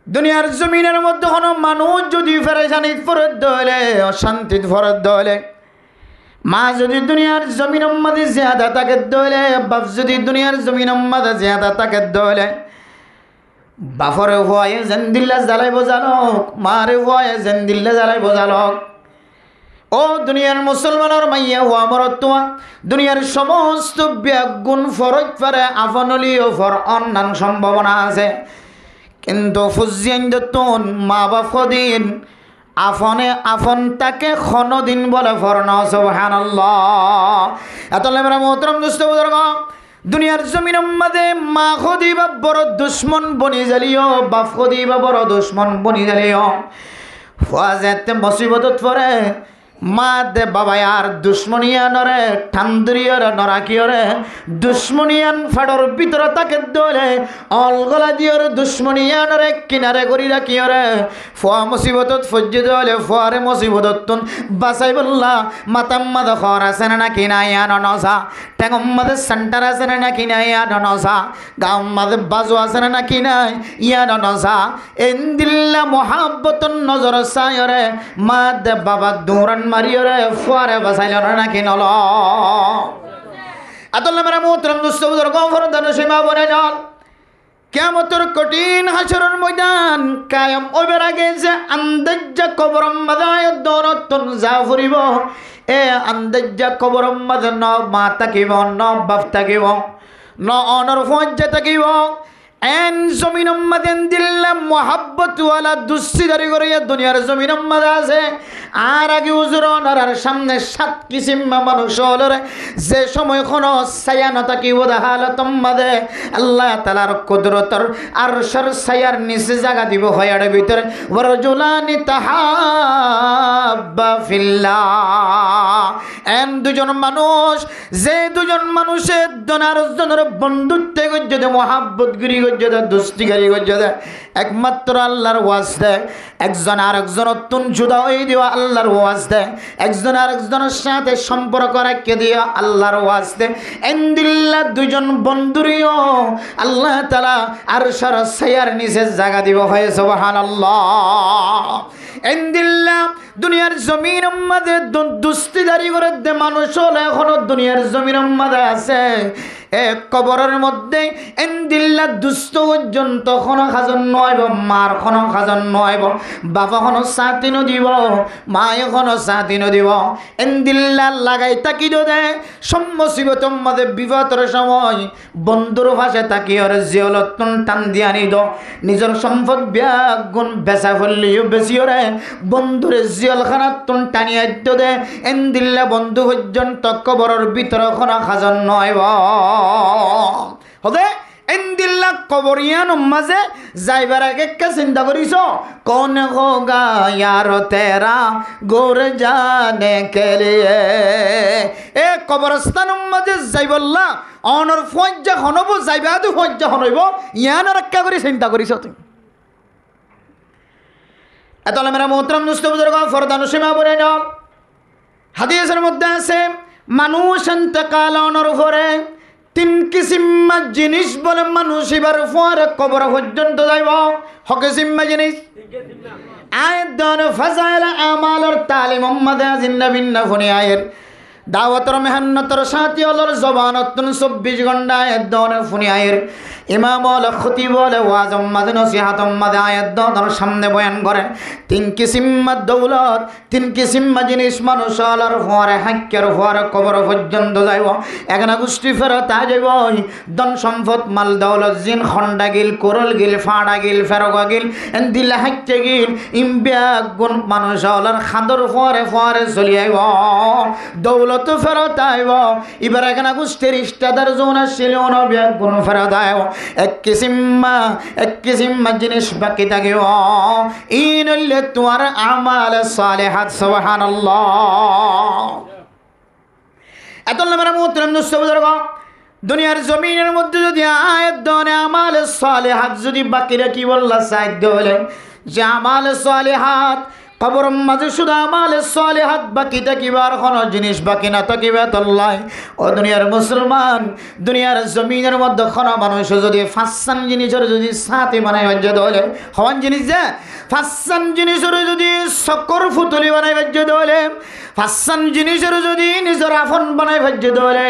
দুনিয়ার জমিনের মধ্যে কোনো মানুষ যদি পেরেশানিত পড়ত হলে, অশান্তিত পড়ত হলে, মা যদি দুনিয়ার জমিনের মধ্যে জিয়াদা থাকে দলে, বাপ যদি দুনিয়ার জমিনের মধ্যে জিয়াদা থাকে দলে, বাপরে ভয়ে জেন্দিল্লা জ্বালাই বোঝালক, মারে ভয়ে জেন্দিল্লা জ্বালাই বোঝালক। ও দুনিয়ার মুসলমানের মাইয়া হওয়া মরতুয়া, দুনিয়ার সমস্ত ব্যাগুণ ফরজ পারে আফনলিও ফর অন্যান্য সম্ভাবনা আছে, কিন্তু ফুজিয়ান যতন মা বাপ দিন আফনে আফন তাকে দিন বলে ফরন সুবহানাল্লাহ। এত লেমরা মোহতরম দুস্থ বুজুর্গ, দুনিয়ার জমিনের মধ্যে মা খদি বা বড় দুশ্মন বনি জ্বালিও, বাপ খদি বা বড় দুশ্মন বনি জ্বালিও। ফাজেতে মুসিবতত পড়ে মা দে বাবা আর দুশ্মনিয়ানরে ঠান্ডুরিয়রে নরাকিয়রে দুশ্মনিয়ান ফাডর ভিতরে তাকে দলে অলগলা দিয়র দুশ্মনিয়ানরে কিনারে করি রাখিয়রে ফুয়া মুসিবতত ফজ্জিত হলে ফুয়ারে মুসিবতত বাসাই বললা মাতাম্মাদ খর আছে না কিনা ইয়ান নসা টেঙ্গম্মাদের সেন্টার আছে না কিনা ইয়ান নসা গাম্মাদের বাজু আছে না কিনা ইয়ান নসা এন্দিল্লা মোহাব্বতন নজর সায়রে মা দে বাবা দৌড়ান মারিয়রে ফুয়ারে বাসাইল নাকি নল। আতল্লা মেরা মোহতরম দুস্থ বুজুর্গ ফরদান সীমা বনে নল, কিয়ামতের কঠিন হাসরের ময়দান কায়েম হইবার আগে যে আন্দাজ্জা কবরম মাদায় দরতন যা ফুরিব, এ আন্দাজ্জা কবরম মাদ ন মা থাকিব, ন বাপ থাকিব, ন অনর ফজ্জা থাকিব। এন জমিন মাদেন দিল্লাম মোহাব্বত ওয়ালা দুশ্চিদারি করিয়া দুনিয়ার জমিন মাদে আছে। আর আগে উজুর আর সামনে 7 কিসিম মানুষ হলরে যে সময় কোনো ছায়া নথাকিব দেখালত মাদে আল্লাহ তালার কুদরতর আরশের ছায়ার নিচে জায়গা দিব হয়ার ভিতরে ওয়ারজুলানি তাহাব্বা ফিল্লাহ। এন দুজন মানুষ, যে দুজন মানুষের দনার জনের বন্ধুত্বে গজ্জে মোহাব্বত গিরি গজ্জে দুস্তি গারি গজ্জে একমাত্র আল্লাহর ওয়াস্তে, একজন আরেকজন অত্যন্ত জুদা হয়ে দেওয়া আল্লাহর ওয়াস্তে, একজন আরেকজনের সাথে সম্পর্ক রাখিয়ে দেওয়া আল্লাহর ওয়াস্তে। এন্দিল্লা দুজন বন্ধুরিও আল্লাহ তাআলা আরশের ছায়ার নিচে জায়গা দিব হয় সুবহানাল্লাহ। এন্দিল্লা দুনিয়ার জমিনের মধ্যে দুস্তিদারি করে দে মানুষ হলে এখনো দুনিয়ার জমিনের মধ্যে আছে। এক কবরের মধ্যে এন্দিল্লা দুস্থ পর্যন্ত কোনো খাজন নয়ব, মার কোনো খাজন নয়ব, বাবা কোনো সাথিনও দিব, মা এখনো সাথিনও দিব। এন্দিল্লা লাগাই তাকি দে সম্মসিবতর মধ্যে বিপদের সময় বন্ধুর ভাষে তাকি ওর জিয়লতন টান দিয়ে আনি দো, নিজের সম্পদ ব্যাগুণ বেচা ফেললিও বেশি ওরে বন্ধুরে জিয়লখানাতন টানিয়ে দে। এন্দিল্লা বন্ধু পর্যন্ত কবরের ভিতরে কোনো খাজন নয়ব হবে। এন্দিল্লা কবরিয়ান মাঝে যাইবার আগে চিন্তা করিস কোন হোগা ইয়ার তেরা গোর জানে কে লিয়ে। এ কবরস্থান মাঝে যাইবল্লা অনর ফজ্জা হনব যাইবা তো ফজ্জা হনইব ইয়ান রক্ষা করে চিন্তা করিস তুই। এত মেরা মোহতরম দুস্থ বুজুর্গ ফরদান সীমা বলে নাও, হাদিসের মধ্যে আছে মানুষ ইন্তেকাল অনর উপরে 3 কিসিম জিনিস বলে মানুষ এবার পরে কবর পর্যন্ত যাইব। হকিসিম্মা জিনিস আয়াত দন ফাজাইল আমালর তালিম উম্মাদে জিন্নাবিন্না ফনি আয়ের দাওয়াতর মেহনতর সাথী হলর জবানতন 24 ঘন্টা আয়াত দন ফনি আয়ের ইমাম হল খতিব হলে ওয়াজ উম্মাদে নসিহাত উম্মাদে আয়াত দন সামনে বয়ান করে 3 কিসিম দৌলত 3 কিসিম জিনিস মানুষ হলর পরে হাক্কের পরে কবর পর্যন্ত যাইব। এখানে গোষ্ঠী ফেরত আ যাইব, ধন সম্পদ মাল দৌলত জিন খন্ডা গিল কোরল গিল ফাড়া গিল ফেরকা গিল দিল হাক্কে গিল ইম্বিয়া গুণ মানুষ হলর খাদর পরে পরে চলি আইব, দৌলত ফেরত আইব। এবার এখানে গোষ্ঠীর ইষ্টাদার জোন আসছিল অনবিয়া গুণ ফেরত আইব। এক কিসিম জিনিস বাকি থাকিব, ইন হইলে তোমার আমাল সালেহাত সুবহানাল্লাহ। এত মেরা মুহতরম দুস্থ বুজুর্গ, দুনিয়ার জমিনের মধ্যে যদি আয়াত দনে আমাল সালেহাত যদি বাকি রাখি বললা সাধ্য হলে যে আমাল সালেহাত কবর মাঝে শুধু আমালে সালিহাত বাকি থাকিবার কোনো জিনিস বাকি না থাকিবে তল্লাই। ও দুনিয়ার মুসলমান, দুনিয়ার জমিনের মধ্যে কোনো মানুষ যদি ফাঁসান জিনিসের যদি সাথে বানাই বাজ্য দলে হওয়ান জিনিস যে ফাঁসান জিনিসের যদি সকর ফুতুলি বানাই বাজ্য দলে, ফাঁসান জিনিসের যদি নিজের আফন বানাই ভাজ্য দলে,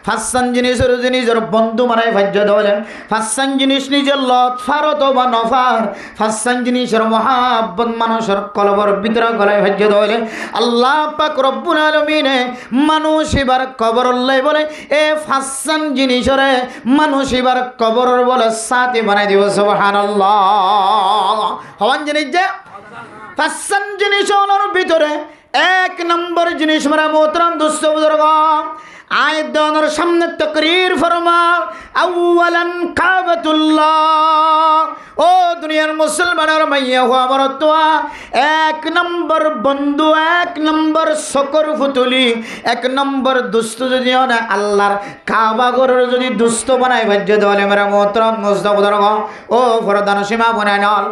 ফাঁসান জিনিসের যদি নিজের বন্ধু বানাই ভাজ্য দলে, ফাঁসান জিনিস নিজের লত ফারত বা নফার, ফাঁসান জিনিসের মহাব্বত মানুষের কলবর ভিতরে গলায় ভাজ্য দলে। আল্লাহ পাক রব্বুল আলামিনে মানুষ এবার কবর লাই বলে এ ফাঁসান জিনিসরে মানুষ এবার কবর বলে সাথে বানাই দিব। সুবহানাল্লাহ। হওয়ান জিনিস যে ফাঁসান জিনিস হলোর ভিতরে এক নম্বর জিনিস মেরা মোহতরম দোস্ত বুজুর্গ, আয়াত দেওয়ানোর সামনে তাকরীর ফরমা আউয়ালান কাবাতুল্লাহ। ও দুনিয়ার মুসলমানের মাইয়া হো আমার তোয়া, এক নম্বর বন্ধু, এক নম্বর সকর ফুতুলি, এক নম্বর দুষ্ট যদি না আল্লাহর কাবা ঘরের যদি দুষ্ট বানাই ভাজ্য দেওয়ালে মেরা মোহতরম দোস্ত বুজুর্গ ও ফরদান সীমা বনাই নল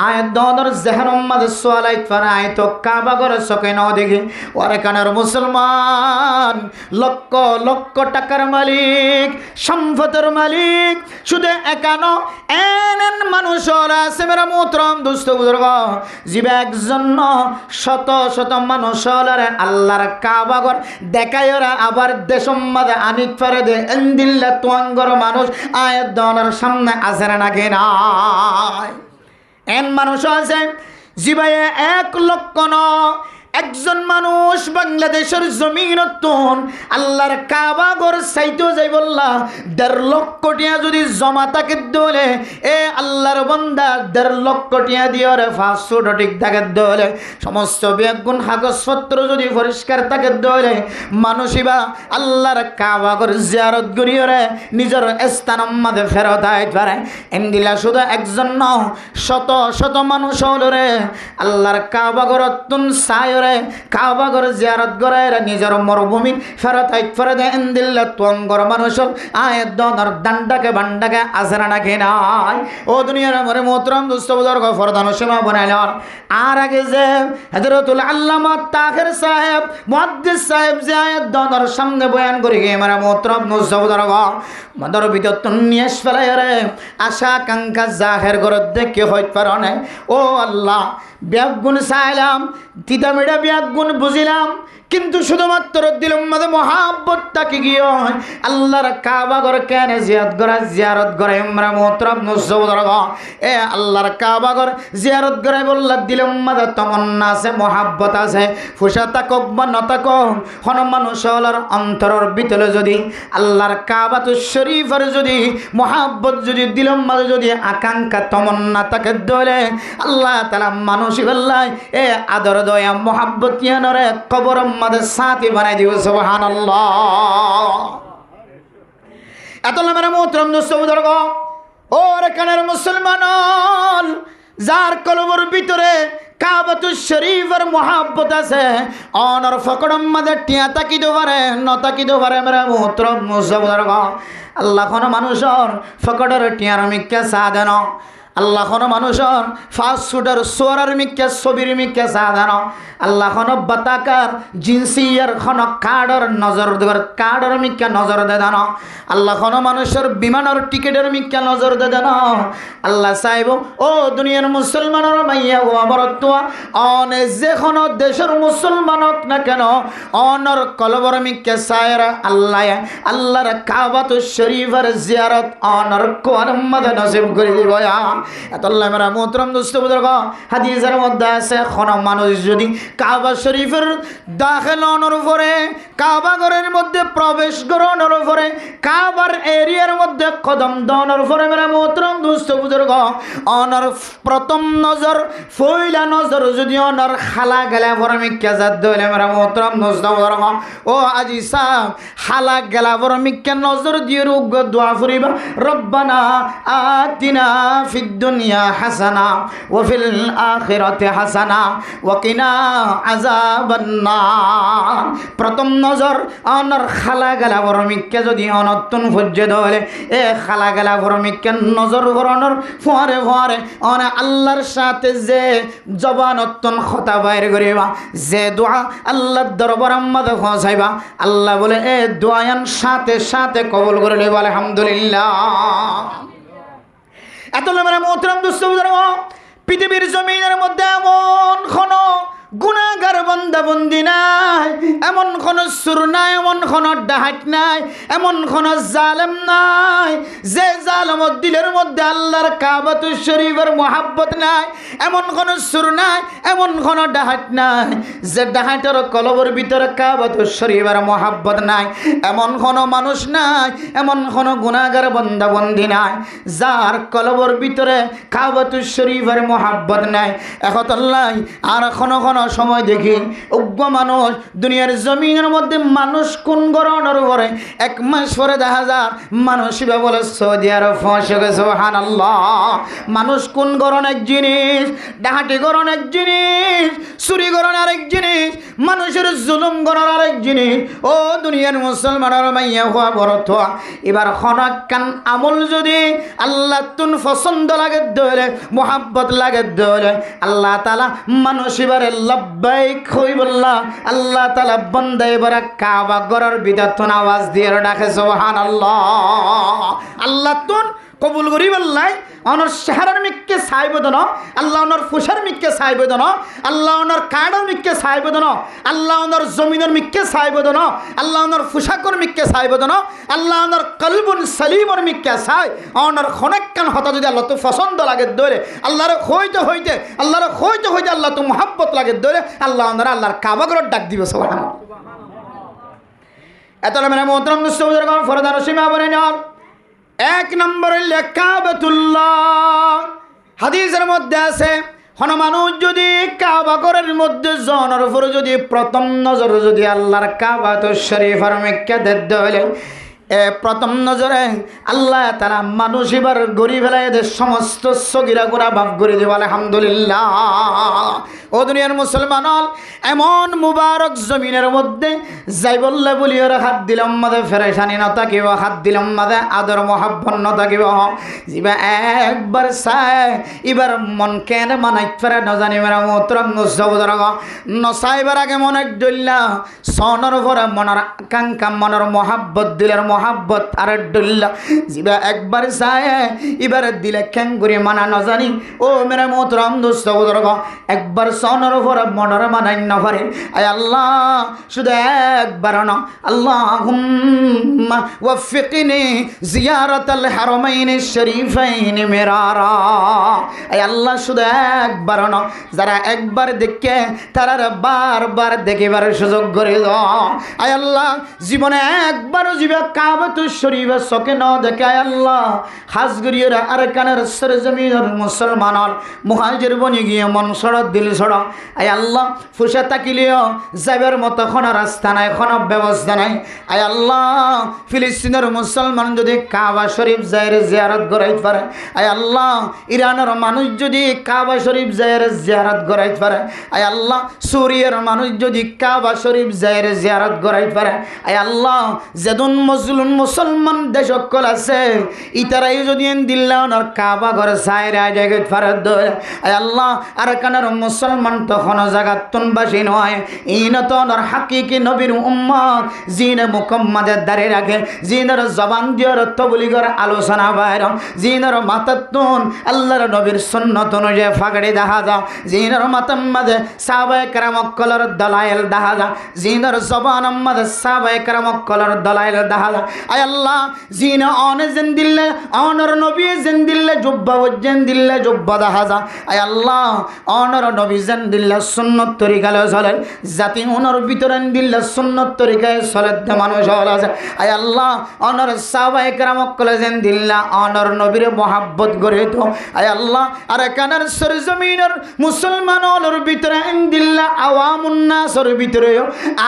আয়াত দেওয়ানোর জেহরম মাঝে সোয়ালাইত ফারাই তো কাবা ঘরের সকে ন দেখি ওরে কানের মুসলমান লক্ষ লক্ষ টাকার মালিক, সম্পদের মালিক, শুধু একানো এন মানুষ আছে মেরা মোহতরম দোস্ত বুজুর্গ, জীবে একজন শত শত মানুষ আল্লাহর কাবা ঘর দেখায় ওরা আবার দেশম মাঝে আনিক ফেরে দে এন্দিল্লা তোয়াঙ্গর মানুষ আয়াত দনের সামনে আছে নাকি নাই? এন মানুষ আছে জীবায় 1 লক্ষ একজন মানুষ বাংলাদেশের জমিনতন আল্লাহর কাবা ঘর চাইতেও যাই বললা 1.5 লক্ষ টিয়া যদি জমা থাকে দলে এ আল্লাহর বান্দা 1.5 লক্ষ টিয়া দিয়ে রে 500 ঠিক থাকে দলে সমস্ত বেগুন কাগজপত্র যদি পরিষ্কার থাকে দলে মানুষইবা আল্লাহর কাবা ঘর জিয়ারত করিয়ে রে নিজের স্থান মাঝে ফেরত আইতে পারে। এন্দিলা শুধু একজন শত শত মানুষ হলো রে আল্লাহর কাবা ঘরতন সায় কাবা ঘর জিয়ারত করে নিজের মরুভূমি ফেরত ফেরে দেন দিল্লা তোঙ্গর মানুষের আয়ের দনের দান্ডাকে বান্ডাকে আসরা নাকি নাই? ও দুনিয়ার মরে মোহতরম দোস্ত বুজুর্গ ফরদান সীমা বানাইল। আর আগে যে হযরতুল আল্লামা তাহের সাহেব মুহাদ্দিস সাহেব যে আয়ের দনের সামনে বয়ান করে গিয়ে মারা মোহতরম দোস্ত বুজুর্গ মদর ভিতর নিয়ে ফেলাই রে আশা কাঙ্ক্ষা জাহের ঘর দেখে হইতে পারে না। ও আল্লাহ ব্যাগুন চাইলাম, তিতা মেডা ব্যাগুন বুঝিলাম, কিন্তু শুধুমাত্র দিলম মাঝে মহাব্বত তাকে গিয়ে আল্লাহর কাবা ঘর কেন জিয়ারত করে আমরা মোহতরম নসবদরগ এ আল্লাহর কাবা ঘর জিয়ারত করে বললা দিলম মাঝে তমন্না আছে, মহাব্বত আছে, ফুসা তাকক বা নতাকক হন মানুষের অন্তরের ভিতরে যদি আল্লাহর কাবাতু শরীফের যদি মহাব্বত যদি দিলম মাঝে যদি আকাঙ্ক্ষা তমন্না তাকে দলে আল্লাহ তাআলা মানুষ বললাই এ আদর দয়া মহাব্বত ইয়ানরে কবর মাঝে সাথী বানাই দিব। সুবহানাল্লাহ। এত মেরা মোহতরম দোস্ত বুজুর্গ ও রে কানের মুসলমান, যার কলবর ভিতরে কাবাতু শরীফের মহাব্বত আছে অনর ফকড়ম মাঝে টিয়া তাকিতে পারে ন তাকিতে পারে মেরা মোহতরম দোস্ত বুজুর্গ। আল্লাহ কোন মানুষের ফকড়ের টিয়ার মিক্কা সাধন, আল্লাহ কোনো মানুষের ফাস্ট ফুডের সোয়ার মিক্কা ছবির মিক্কা সাধারণ, আল্লাহ কোনো বাতাকার জিন্সিয়ার কোনো কার্ডর নজর দেবার কার্ডর মিক্কা নজর দে দেন, আল্লাহ কোনো মানুষের বিমানের টিকিটের মিক্কা নজর দে দেন। আল্লাহ চাইব ও দুনিয়ার মুসলমানের মাইয়া ও আমার তোয়া অনে যে কোনো দেশের মুসলমানক না কেন অনর কলবর মিক্কা সায়রা আল্লাহ আল্লাহর কাবাতু শরীফের জিয়ারত অনর কোয়ার মধ্যে নসিব করে দিব। এতল্লা মেরা মোহতরম দোস্ত বুজুর্গ হাদিসের মধ্যে আছে কোন মানুষ যদি কাবা শরীফের দাখিল হওয়ার পরে কাবা ঘরের মধ্যে প্রবেশ করানোর পরে কাবার এরিয়ার মধ্যে কদম দেওয়ানোর পরে মেরা মোহতরম দোস্ত বুজুর্গ অনর প্রথম নজর ফইলা নজর যদি অনর খালা গেলা পরে মিক্কা জাত দইলে মেরা মোহতরম দোস্ত বুজুর্গ ও আজি সাহ খালা গেলা পরে মিক্কা নজর দিয়ে রোগ দোয়া ফুরিবা রব্বানা আতিনা ফিদ দুনিয়া হাসানা ওয়া ফিল আখিরাতি হাসানা ওয়া কিনা আযাবান নার। প্রথম নজর অনর খালা গেলা বরমিককে যদি অনতুন ফজ্জে ধরে এ খালা গেলা বরমিককে নজর করণর ফরে ফরে অনে আল্লাহর সাথে যে জবানতুন কথা বাইর করিবা, যে দোয়া আল্লাহর দরবার মধ্যে পৌঁছাইবা, আল্লাহ বলে এ দোয়ায়ান সাথে সাথে কবুল করে নেবা। আলহামদুলিল্লাহ। এত মানে মোহতরম দোস্ত বুজুর্গ, পৃথিবীর জমিনের মধ্যে এমন কোনো গুনাহগার বান্দা বন্দি নাই, এমন কোন সুর নাই, এমন কোন ডাহাত নাই, এমন কোন জালেম নাই যে জালেমের দিলের মধ্যে আল্লাহর কাবাতুশ শরীফের মোহাব্বত নাই, এমন কোন সুর নাই, এমন কোন ডাহাত নাই যে ডাহাতের কলবের ভিতরে কাবাতুশ শরীফের মোহাব্বত নাই, এমন কোন মানুষ নাই, এমন কোন গুনাহগার বান্দা বন্দি নাই যার কলবের ভিতরে কাবাতুশ শরীফের মোহাব্বত নাই। একতাল্লাহ আর কোন সময় দেখি উগ্র মানুষ দুনিয়ার জমিনের মধ্যে মানুষ কোন গরণের উপরে 1 মাস পরে দেখা যায় মানুষ বলে সৌদি আরব ফসে গেছে। সুবহানাল্লাহ। মানুষ কোন গরণ এক জিনিস, ডাহাটি গরণ এক জিনিস, চুরি গরণ আরেক জিনিস, মানুষের জুলুম গরণ আরেক জিনিস। ও দুনিয়ার মুসলমানের মাইয়া হওয়া বড় থা এবার খনাকান আমল যদি আল্লাহ তুন পছন্দ লাগে ধরে মোহাব্বত লাগে ধরে আল্লাহ তাআলা মানুষ এবারে লব্বাইক কইবল্লাহ আল্লাহ তাআলা বান্দা এবারে কাবা ঘরের ভিতর আওয়াজ দিয়ে ডাকে সুবহানাল্লাহ। আল্লাহ তুন কবুল করি বললাই অনর শহরের মিককে সাইবদন, আল্লাহ অনর ফুসার মিককে সাইবদন, আল্লাহ অনর কাড়র মিককে সাইবদন, আল্লাহ অনর জমিনের মিককে সাইবদন, আল্লাহ অনর ফুসাকর মিককে সাইবদন, আল্লাহ অনর কলবুন সলিমর মিককে সাই অনর খনেককান হতা যদি আল্লাহ তো পছন্দ লাগে দরে আল্লাহর হইতে হইতে আল্লাহর হইতে হইতে আল্লাহ তো মোহাব্বত লাগে দরে আল্লাহ অনর আল্লাহর কাবাগর ডাক দিবে। সুবহানাল্লাহ। এত মানে মোহতরম মুসলিম ফরদার সীমা বলে নেওয়ার 1 নম্বর হইলে কাবাতুল্লাহ। হাদিসের মধ্যে আছে কোন মানুষ যদি কাবা ঘরের মধ্যে জনের উপরে যদি প্রথম নজর যদি আল্লাহর কাবাতুশ শরীফের মক্কা দেখতে হইলে প্রথম নজরে আল্লাহ তাআলা মানুষ এবার গড়ি ফেলায় এদের সমস্ত সগীরা গুনাহ মাফ করে দেব। আলহামদুলিল্লাহ। ও দুনিয়ার মুসলমান এমন মুবারক জমিনের মধ্যে যাই বললে বলি ওরা হাত দিলাম মাদে ফেরেশানি না থাকিব, হাত দিলাম মাদে আদর মোহাব্বত না থাকিব। জিবা একবার চাই এবার মন কেন মানাই ফেরে না জানি মেরা মোহতরম মুসলমান নসাইবার আগে মনে ডল্লা সনের পরে মনের আকাঙ্ক্ষা মনের মোহাব্বত দিলের মোহাব্বত আর ডল্লা জিবা একবার চাই এবার দিলে কেন করে মানা না জানি। ও মেরা মোহতরম মুসলমান একবার সনের পরে মনের মানাই না পারে। আয় আল্লাহ শুধু একবার না, আল্লাহুম্মা ওয়াফিকনি জিয়ারাতাল হারামাইনিশ শরীফাইন মিরারা। আয় আল্লাহ শুধু একবার না, যারা একবার দেখে তারা বারবার দেখিবার সুযোগ করে দাও। আয় আল্লাহ জীবনে একবারও জীবে কাবাতুশ শরীফের চোখে না দেখে আয় আল্লাহ হাজগরিয়ার আর কানের সরজমিনের মুসলমানের মুহাজির বনি গিয়ে মন সড়ক দিল সড়ক। আয় আল্লাহ ফুসে তাকিলেও যাবার মতো কোনো রাস্তা নাই, কোনো ব্যবস্থা নাই। আয় আল্লাহ ফিলিস্তিনের মুসলমান যদি কাবা শরীফ যায়ের জিয়ারত করাইতে পারে, আয় আল্লাহ ইরানের মানুষ যদি কাবা শরীফ যায়ের জিয়ারত করাইতে পারে, আয় আল্লাহ সুরিয়ার মানুষ যদি কাবা শরীফ যায়ের জিয়ারত করাইতে পারে, আয় আল্লাহ যেদুন মজলুম মুসলমান দেশ সকল আছে ইতারাই যদি দিল্লাহর কাবা ঘর সাইরা জায়গায় ফারত দেয়। আয় আল্লাহ আর কানের মুসলমান তখন জায়গা তুনবাসী নয়, ইনতর হাকিকি নবীর উম্মত জিনে মুকম্মাদের দাঁড়িয়ে রাখে, জিনের জবান দিয়ার তবলিগর আলোচনা বাইর, জিনের মাতাতুন আল্লাহর নবীর সুন্নত অনুযায়ী ফাগড়ি দেখা যা, জিনের মাতার মাঝে সাহাবায়ে কেরাম কলর দলাইল দেখা যা, জিনের জবান মাঝে সাহাবায়ে কেরাম কলর দলাইল দেখা যা। আয় আল্লাহ জিনে অনে জেন দিল্লে অনর নবী জেন দিল্লে জুব্বা ওজেন দিল্লে জুব্বা দেখা যা। আয় আল্লাহ অনর নবী জেন দিল্লে সুন্নত তরিকালে চলে, জাতি ওনার ভিতরে দিল্লে সুন্নত তরিকায় চলে মানুষ হল আছে। আয় আল্লাহ অনর সাহাবায়ে কেরাম কলেজেন দিল্লা অনর নবীর মোহাব্বত গড়ে তো। আয় আল্লাহ আর কানার সরজমিনের মুসলমান ওনার ভিতরে দিল্লা আওয়ামুন নাসর ভিতরে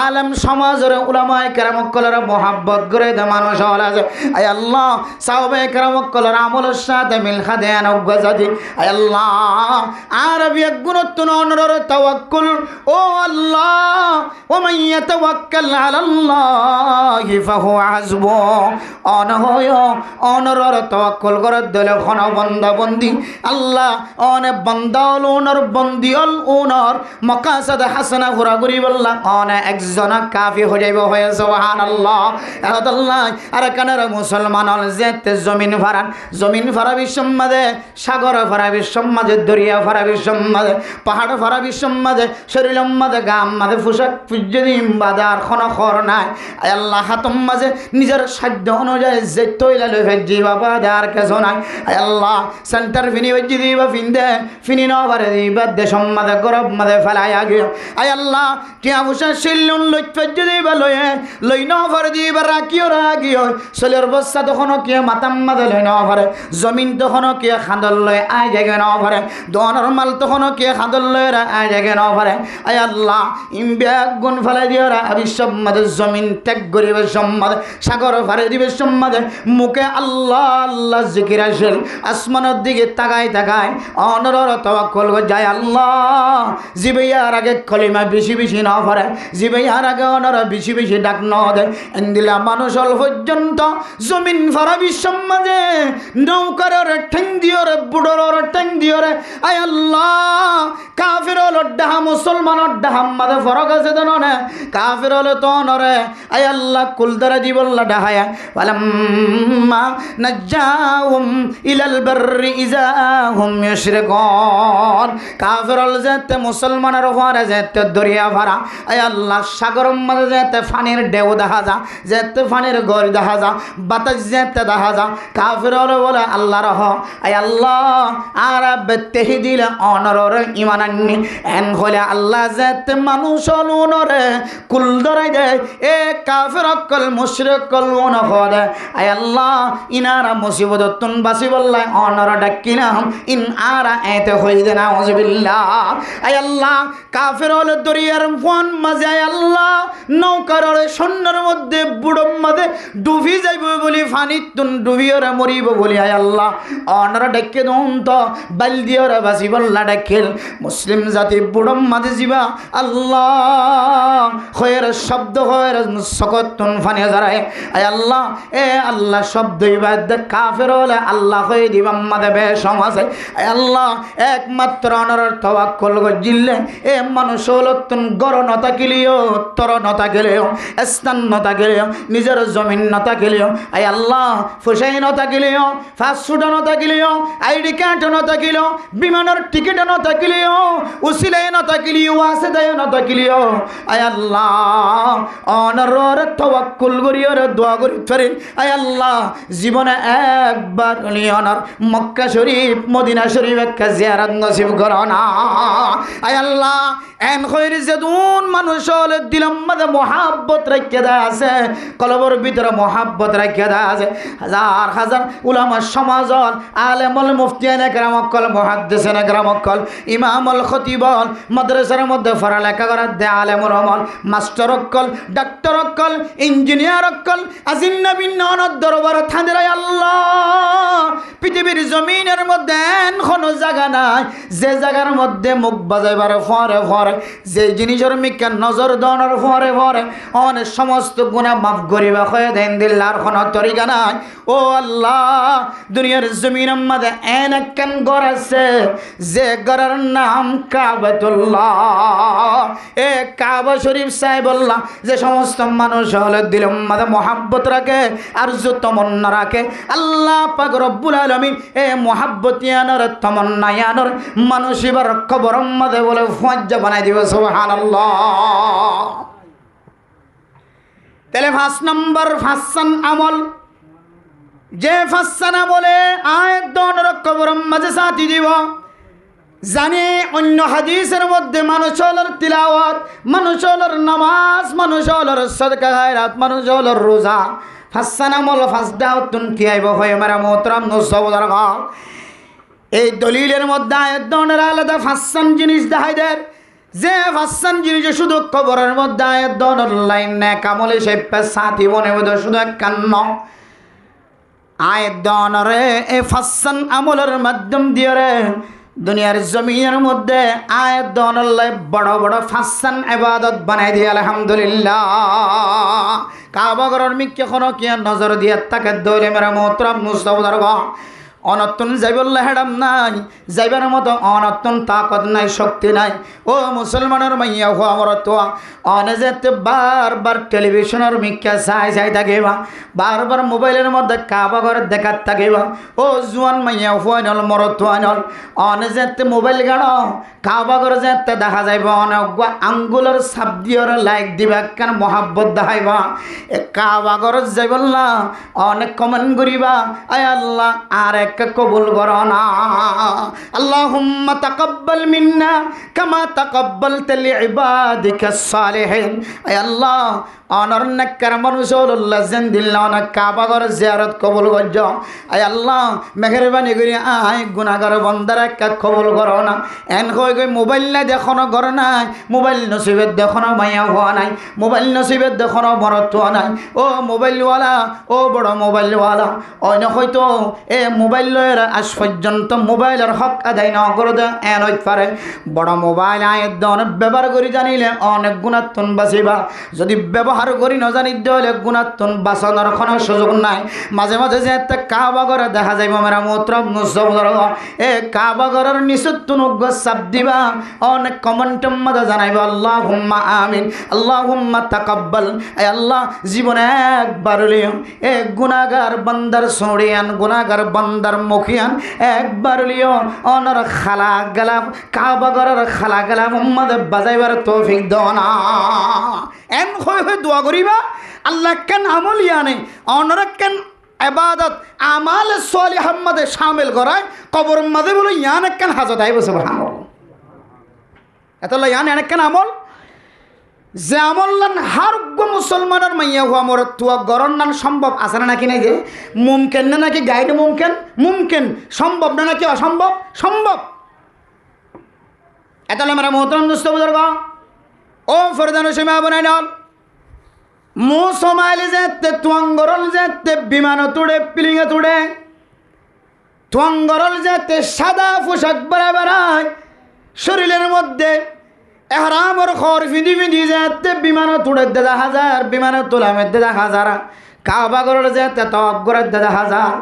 আলেম সমাজের উলামায়ে কেরাম কলের মোহাব্বত গড়ে দে মানুষ হল আছে আয় আল্লাহ সাহাবায়ে কেরাম কলর আমলের সাথে মিল খাদে আনগজাদি আয় আল্লাহ আরবি গুণত্ব অনর তাওয়াক্কুল ও আল্লাহ ওমান ইয়াতাওয়াক্কাল আলাল্লাহি ফাহুয়া হাসবু অনহয় অনর তাওয়াক্কুল করে দিলে খন বান্দা বন্দি আল্লাহ অনে বান্দা হল ওনর বন্দি হল ওনর মাকাসাদ হাসানা পুরা করি বললা অনে একজন কাফি হয়ে যাইব হয়ে সুবহানাল্লাহ আল্লাহ আর কানার মুসলমান হল যেতে জমিন ফারা বিশ্বম মাঝে সাগর ফারা বিশ্বম মাঝে দরিয়া ফারা বিশ্বম মাঝে পাহাড় ফারা বিশ্বম মাঝে শরীরম মাঝে গাম মাঝে পোশাক পুজ্জদিম বাজার খন খর নাই আয় আল্লাহ হাতম মাঝে নিজের সাধ্য অনুযায়ী যে তৈলা লই ফেজি বাবা আর কিছু নাই আয় আল্লাহ সেন্টার ফিনি হয়ে দিবা ফিন্দে ফিনি নবারে দিবা দেশম মাঝে গরব মাঝে ফেলাই আগে আয় আল্লাহ টিয়া বুসা শিল্লুন লই ফেজি দিবা লই নবারে দিবা রাখিও চলের বস্তা তখন কে মাতাম মাঝে লই নবারে জমিন তখন কে খান্দল লই আয় জায়গা নবারে দোয়ানোর মাল তখন কে খান্দল লই আয় জায়গা নবারে আয় আল্লাহ ইমব্যাগ গুণ ফেলাই দিও বিশ্বম মাঝে জমিন ত্যাগ করিবে সম্মাদে সাগর ফারে দিবে সম্মাদে মুখে আল্লাহ আল্লাহ জিকির আসেল আসমানের দিকে তাকায় অনর তাওয়াক্কুল যায় আল্লাহ জিবেয়ার আগে কলিমা বেশি না পড়ে জিবেয়ার আগে অনর বেশি ডাক ন দেয় এন্দিলা মানুষ অল পর্যন্ত জমিন ফারা বিশ্বম মাঝে নৌকার ঠ্যাং দিওরে বুড়োর ঠ্যাং দিওরে আয় আল্লাহ কাফির হল ডাহা মুসলমানের ডাহাম মাঝে ফরক আছে তো না কাফির হল তো নরে আয় আল্লাহ কুলদারা দিবল্লা ডাহায়া ওয়ালাম্মা নাজ্জাহুম ইলাল বাররি ইযা হুম ইউশরিকুন কাফির হল যেতে মুসলমানের ফারে যেতে দরিয়া ফারা আয় আল্লাহ সাগরের মাঝে যেতে ফানির ঢেউ দেখা যা যেতে ফানির গড় দেখা যা বাতাস যেতে দেখা যা কাফির হল বলে আল্লাহ রহ আয় আল্লাহ আর বেতেহি দিলে অনর ইমান আননি এন হলে আল্লাহ যেতে মানুষ হল নরে কুল ধরাই দে এ কাফির অকল মুশরিক কল ওন হরে আয় আল্লাহ ইনারা মুসিবত তুন বাসি বললাই অনর ডাকিলাম ইন আরা এতে হইদে না আউযুবিল্লাহ আয় আল্লাহ কাফির হল দরিয়ার ফোন মাঝে আয় আল্লাহ নৌকার সন্ন্যার মধ্যে বুড়ম মাঝে ডুবি যাইব বলি ফানি তুন ডুবিওরা মরিব বলি আয় আল্লাহ অনর ডাকে দন তো বাল দিওরা বাসি বললা ডাকিল মুসলিম জাতি বুড়ম মাঝে যাবা আল্লাহ খয়ের শব্দ খয়ের সকতুন ফানি জারায় আয় আল্লাহ এ আল্লাহ শব্দ ইবাদ কাফির হলে আল্লাহ হয়ে দিবাম মাদে বে সমাজে আয় আল্লাহ একমাত্র অনর তাওয়াক্কুল গজিলে এ মানুষ হল তুন গর নতা কিলিও তর নতা গেলেও স্থান নতা গেলেও নিজের জমিন নতা গেলেও আয় আল্লাহ ফুসাই নতা গেলেও ফাস্ট ফুড নতা গেলেও আইডি কার্ড নতা গেলেও বিমানের টিকিট নতা গেলেও উসিলাই নতা গেলেও আছে দায় নতা গেলেও আয় আল্লাহ অনর তাওয়াক্কুল করিওর দোয়া করি ফেরেন আয় আল্লাহ জীবনে একবার অনর মক্কা শরীফ মদিনা শরীফ একটা জিয়ারত নসিব করো না আয় আল্লাহ এন খৈর যেদুন মানুষ হলে দিলম মাঝে মোহাব্বত রাখিয়ে দেয় আছে কলবর ভিতরে মোহাব্বত রাখিয়ে দেয় আছে হাজার হাজার উলামা সমাজল আলেমল মুফতিয়ান একরামকল মুহাদ্দিসিন একরামকল ইমামল খতিবল মাদ্রাসার মধ্যে পড়ালেখা করার দে আলেমুল আমল মাস্টার অক্কল ডাক্তার অক্কল ইঞ্জিনিয়ার অক্কল আজিন নবীন ননদ দরবার থাঁদের আল্লাহ পৃথিবীর জমিনের মধ্যে কোনো জায়গা নাই যে জায়গার মধ্যে মুখ বাজাইবার ফরে ফরে যে জিনিসের মিকা নজর দনের ফরে ফরে অনেক সমস্ত গুনাহ মাফ করিবা হয়ে দেন দিল্লার কোনো তরিকা নাই ও আল্লাহ দুনিয়ার জমিনের মধ্যে এন একখান ঘর আছে যে ঘরের নাম কাবাতুল্লাহ এ কাবা শরীফ সাহেবুল্লাহ যে সমস্ত মানুষ হলে দিলম মাঝে মোহাব্বত রাখে আর যে তমন্না রাখে আল্লাহ পাক রব্বুল আলামিন এ মোহাব্বতিয়ানোর তমন্নায়ানোর মানুষ এবার কবরম মাঝে বলে ফজ্জা বানাই দিব সুবহানাল্লাহ তাহলে 5 নম্বর ফাসান আমল যে ফাসানা বলে আয়াত দনের কবরম মাঝে সাথী দিব জানি অন্য হাদিসের মধ্যে মানুষের তিলাওয়াত মানুষের নামাজ মানুষের সদকা খায়রাত মানুষের রোজা ফাসান আমল ফাসদাউতুন কি আইব হয় মারা মোহতরম নসবদরগা এই দলিলের মধ্যে আয়াত দনের আলাদা ফাসান জিনিস দেখাই দেয় যে ফাসান জিনিস শুধু কবরের মধ্যে আয়াত দনের লাইন নেক আমলে সে সাথী বনে বোধ শুধু কান্ন আয়াত দনরে এ ফাসান আমলের মাধ্যম দিয়ে রে দুনিয়ার জমিনের মধ্যে আয়াত দনের লাই বড় বড় ফাসান ইবাদত বানাই দিয়ে আলহামদুলিল্লাহ কাবা ঘরের মিকে কোনো কি নজর দিয়ে তাকে দৌড়ে মেরা মোহতরম মুস্তাফার গা অনতুন যাইবল্লা হেডাম নাই যাইবার মতো অনতুন তাকত নাই শক্তি নাই ও মুসলমানের মাইয়া হো আমার তো অনে যেতে বারবার টেলিভিশনের মিক্কা চাই থাকিবা বারবার মোবাইলের মধ্যে কাবা ঘর দেখাত থাকিবা ও জুয়ান মাইয়া হুয়াই নল মরত নল অনে যেতে মোবাইল গাড়ো কাবা ঘর যেতে দেখা যাইব অনেক আঙ্গুলের সাপ দিয়ে লাইক দিবা কেন মহাব্বত দেখাইবা এ কাবা ঘর যাইবল্লা অনেক কমেন্ট করিবা আয় আল্লাহ আর কবুল করো না আল্লাহুম্মা তাকাব্বাল মিন্না কামা তাকাব্বালতা লিইবাদিকাস সালিহিন আয় আল্লাহ অনর নেককার মানুষুল্লাহ জিন্দিল্লাহ না কাবা ঘর জিয়ারত কবুল করজ আয় আল্লাহ মেহেরবানি করি আয় গুনাহগার বান্দার একটা কবুল করো না এন কই কই মোবাইল না দেখনো ঘর নাই মোবাইল নসিবের দেখনো মাইয়া হওয়া নাই মোবাইল নসিবের দেখনো মরত নাই ও মোবাইলওয়ালা ও বড় মোবাইলওয়ালা অন্য হয়তো এ মোবাইল লয়ের আজ পর্যন্ত মোবাইলের হক আদায় না করে দেয় এন হইতে পারে বড় মোবাইল আয়ের অনেক ব্যবহার করি জানিলে অনেক গুণাত্মন বাঁচিবা যদি ব্যবহার করি না জানি হলে গুণাত্মন বাঁচানোর কোনো সুযোগ নাই মাঝে মাঝে যে একটা কাবা ঘরে দেখা যাইব মেরা মোহতরম মুসলমান এ কাবা ঘরের নিচুত্তুন চাপ দিবা অনেক কমেন্টের মধ্যে জানাইবা আল্লাহুম্মা আমিন আল্লাহুম্মা তাকাব্বাল এ আল্লাহ জীবনে একবার লিও এ গুনাহগার বান্দার সড়িয়ান গুনাহগার বান্দার মুখিয়ান একবার লিও অনর খালা গেলাম কাবা ঘরের খালা গেলাম উম্মাদে বাজাইবার তৌফিক দাও না এন হয়ে দোয়া করিবা আল্লাহ কেন আমল ইয়ানে অনর কেন ইবাদত আমাল সালিহ মধ্যে শামিল করায় কবর মধ্যে বলে ইয়ান কেন হাজত আইব সুবহানাল্লাহ এতলা ইয়ান এনে কেন আমল যে আমল্লান হারগ্য মুসলমানের মাইয়া হওয়া মর তুয়া গরণ নান সম্ভব আছে না নাকি নাই যে মুমকিন না নাকি গাইড মুমকিন সম্ভব না নাকি অসম্ভব সম্ভব এতলা মেরা মোহতরম দোস্ত বুজুর্গ ও ফরদান সীমা বনাই নল মু সমাইলে যেতে তুয়াঙ্গরল যেতে বিমান তুড়ে পিলিঙে তুড়ে তুয়াঙ্গরল যেতে সাদা পোশাক বেড়ায় শরীরের মধ্যে এহরামর খর ফিঁদি যেতে বিমান তুড়ে দেখা হাজার বিমান তোলা মেদে দেখা হাজার কাবা ঘরের যেতে তগরের দেখা হাজার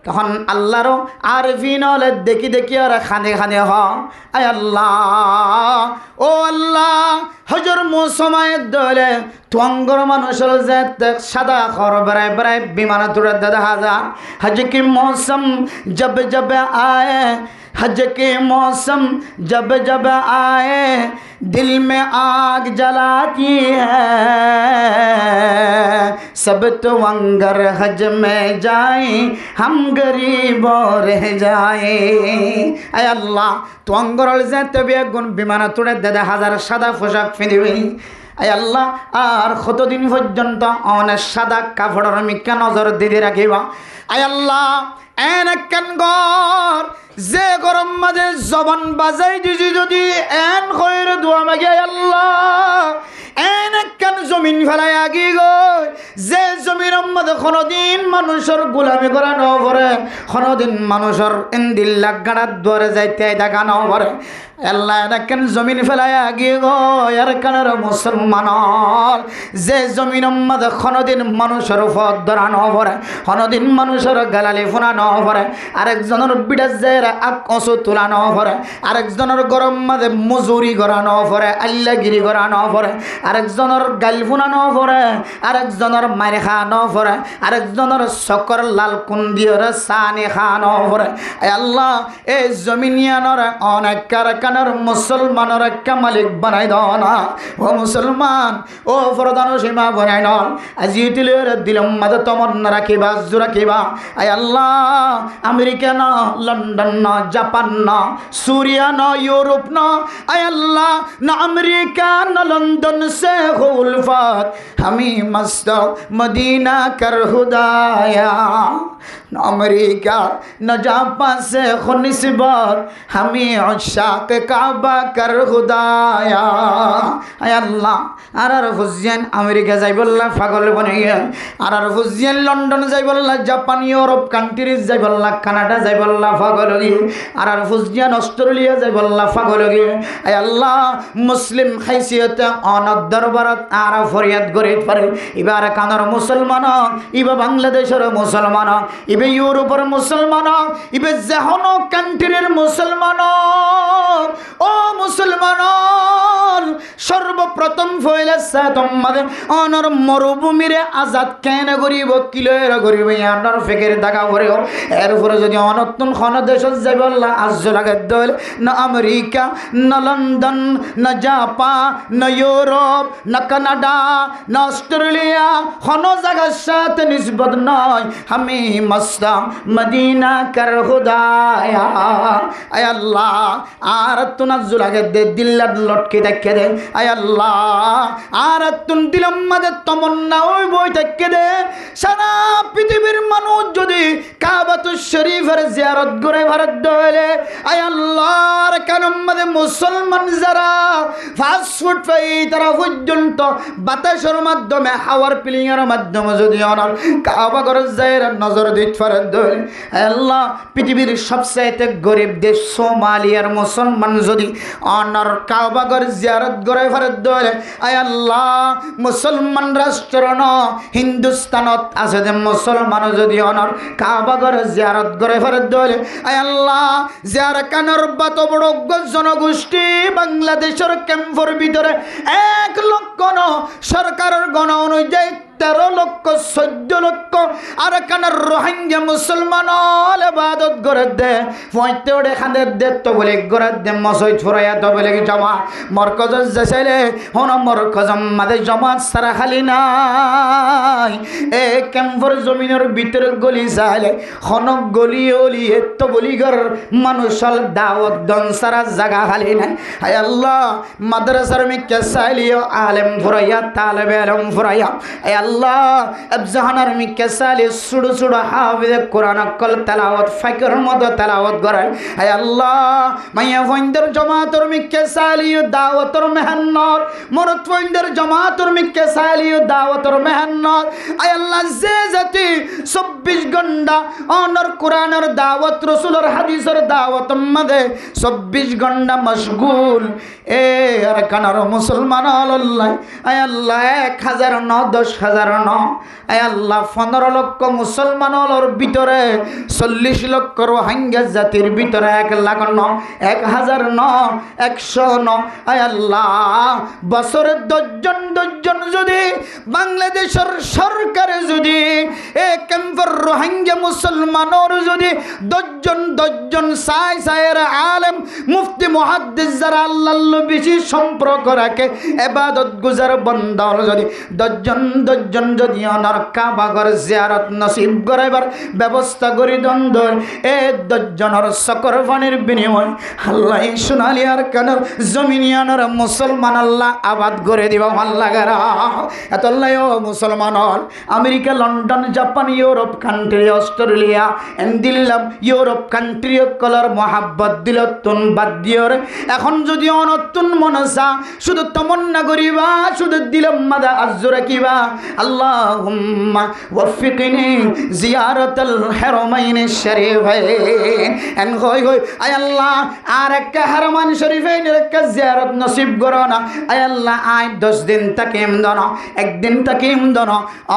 তখন আল্লাহরও আর ফিনলে দেখি দেখি আর খানে খানে হ আয় আল্লাহ ও আল্লাহ হজর মৌসমায় দলে তুয়াঙ্গর মানুষের যেতে সাদা খর বেড়ায় বেড়ায় বিমানে তুড়ে দেখা যায় হজ কি মৌসম জব জব আয়ে हज के मौसम जब जब आए दिल में आग जलाती है सब तो अंगर हज में जाए हम गरीबों रह जाए आय अल्लाह तो अंगर যেতে বেগুন বিমানে তুড়ে দেদা হাজার সাদা পোশাক ফিরিবি আয় আল্লাহ আর কতদিন পর্যন্ত অনেক সাদা কাপড়ের মিকা নজর দিদি রাখিবা আয় আল্লাহ এন একখান ঘর যে গরম মাঝে জবান বাজাই দিছি যদি এন খয়ের দোয়া মাগে আল্লাহ এন একখান জমিন ফেলাই আগি গই যে জমিনের মধ্যে কোনোদিন মানুষের গোলামি করা নপরে কোনোদিন মানুষের ইন্দিল্লা গাড়ার দুয়ারে যাইতে দেখা নপরে আল্লাহ একখান জমিন ফেলাই আগি গই আর কানের মুসলমান যে জমিনের মধ্যে কোনোদিন মানুষের পথ ধরা নপরে কোনোদিন মানুষের গালালি ফোনা নপরে আরেকজনের বিড়া যে আকসু তোলা নপরে আরেকজনের গরম মাঝে মজুরি করা নপরে আল্লাগিরি করা নপরে আরেকজনের গাল ফোনা নপরে আরেকজনের মারি খা নপরে আরেকজনের চকর লাল কুন্দিয়র সানি খা নপরে আল্লাহ এই জমিনিয়ানর অনেক কারখানার মুসলমানের একটা মালিক বানাই দাও না ও মুসলমান ও ফরদান সীমা বানাই নন আজি দিলের দিলম মাঝে তমন্না রাখিবা জোর রাখিবা আয় আল্লাহ আমেরিকা না লন্ডন না জাপান না সুরিয়া না ইউরোপ না আয় আল্লাহ না আমেরিকা না লন্ডন से उल्फत हमी मस्त मदीना कर खुदाया न अमेरिका न जापान से निस्बत हमी उशाक काबा कर खुदाया आय अल्लाह আর ফুজিয়ান আমেরিকা যাই বললা পাগল বনে গিয়া আর ফুজিয়ান লন্ডন যাই বললা জাপান ইউরোপ কান্ট্রিজ যাই বললা কানাডা যাই বললা পাগল গিয়ে আর ফুজিয়ান অস্ট্রেলিয়া যাই বললা পাগল গিয়ে আয় আল্লাহ মুসলিম হাইসিয়তে অনদ দরবারত আর ফরিয়াদ গরিত পারে এবার কানার মুসলমান ইবা বাংলাদেশের মুসলমান ইবে ইউরোপের মুসলমান ইবে যেহন কান্ট্রির মুসলমান ও মুসলমান সর্বপ্রথম তোমাদের অনর মরুভূমিরে আজাদ কেন করিব কিলোর করিব আনার ফেকের দাগা করিব এরপরে যদি অনতুন খন দেশত যাই বললা আজ লাগে দল না আমেরিকা না লন্ডন না জাপান না ইউরোপ না কানাডা না অস্ট্রেলিয়া খন জায়গার সাথে নিসবত নয় আমি মস্তা মদিনা কর খুদায়া আয় আল্লাহ আর তুনাজ লাগে দে দিল্লা লটকে দেখে দে আয় আল্লাহ আর তুন দিলাম মাঝে তমন্না ওই বই থেকে দে সারা পৃথিবীর মানুষ যদি কাবাতুশ শরীফের জিয়ারত করে ভারত দলে আয় আল্লাহর কারণ মাঝে মুসলমান যারা ফাস্টফুড পাই তারা পর্যন্ত বাতাসের মাধ্যমে হাওয়ার পিলিং এর মাধ্যমে যদি অনার কাবা করে যায় নজর দিতে পারে দলে আয় আল্লাহ পৃথিবীর সবচাইতে গরিব দেশ সোমালিয়ার মুসলমান যদি অনার কাবা করে জিয়ারত করে ভারত দলে আয় আল্লাহ মুসলমান রাষ্ট্র ন হিন্দুস্তানত আছে যে মুসলমান যদি অনর কাবা ঘর জিয়ারত করে ফেরত দলে আয় আল্লাহ জিয়ার কানর বাত বড় জনগোষ্ঠী বাংলাদেশের ক্যাম্পের ভিতরে 1 লক্ষ ন সরকারের গণ অনুযায়ী 13 লক্ষ 14 লক্ষ আর কানার রোহিঙ্গা মুসলমান ইবাদত করে দে পয়তে ওড়ে খানের দে তো বলে করে দে মসজিদ ফুরাইয়া তো বলে জমা মরকজ যাইলে হন মরকজ মাদে জমাত সারা খালি নাই এ ক্যাম্পর জমিনের ভিতরে গলি যাইলে হন গলি অলি এত গলিঘর মানুষল দাওয়াত দন সারা জায়গা খালি নাই হায় আল্লাহ মাদ্রাসার মিকে চাইলিও আলেম ফুরাইয়া তালেবে আলম ফুরাইয়া আল্লাহ আবজাহানার মিকে সালি সুড়ু সুড়ু হাফিজ কোরআন কল তেলাওয়াত ফাকির মতো তেলাওয়াত করায় হে আল্লাহ মাইয়া ফইন্দের জামাতের মিকে সালি দাওয়াতের মেহনত মরদ ফইন্দের জামাতের মিকে সালি দাওয়াতের মেহনত হে আল্লাহ যে জাতি 24 ঘন্টা অনর কোরআনের দাওয়াত রাসূলের হাদিসের দাওয়াত মধ্যে 24 ঘন্টা মশগুল এ আর কানার মুসলমান আল্লাহ হে আল্লাহ 1000 ন 10,000 ন আয় আল্লাহ 15 লক্ষ মুসলমানের ভিতরে 40 লক্ষ রোহিঙ্গা জাতির ভিতরে 1 লাখ ন 1000 ন 100 ন আয় আল্লাহ বছরে 10 জন যদি বাংলাদেশের সরকারে যদি এক ক্যাম্পের রোহিঙ্গা মুসলমানের যদি 10 জন সায়ের আলেম মুফতি মুহাদ্দিস যারা আল্লাহর বেশি সম্পর্ক রাখে ইবাদত গুজার বান্দা যদি 10 জন যদি অনার কাবা ঘর জিয়ারত নসিব করাইবার ব্যবস্থা করি দ্বন্দ্ব এ 10 জনের সকর পানির বিনিময় আল্লাহ সোনালি আর কানার জমিনিয়ানের মুসলমান আল্লাহ আবাদ করে দিব আল্লাহ গারা এত আল্লাহ মুসলমান America London Japan Europe country Australia দিল্লাম ইউরোপ কান্ট্রি কলার মহাব্বত দিল তুন বাদ দিও রে এখন যদি অনতুন মনসা শুধু তমন্না করিবা শুধু দিলাম মাদা আজরা কিবা আল্লাহুম্মা ওয়াফিকনি জিয়ারাতাল হারামাইন শরীফাইন এন হই আয় আল্লাহ আর একটা হারামাইন শরীফাইন একটা জিয়ারত নসিব করো না আয় আল্লাহ আই 10 দিন তাকিম দন একদিন তাকিম দন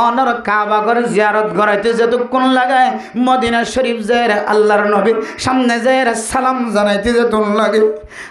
অনর কাবা ঘর জিয়ারত করাইতে যতক্ষণ লাগায় মদিনা শরীফ যায় আল্লাহর নবীর সামনে যায় সালাম জানাইতে যতক্ষণ লাগে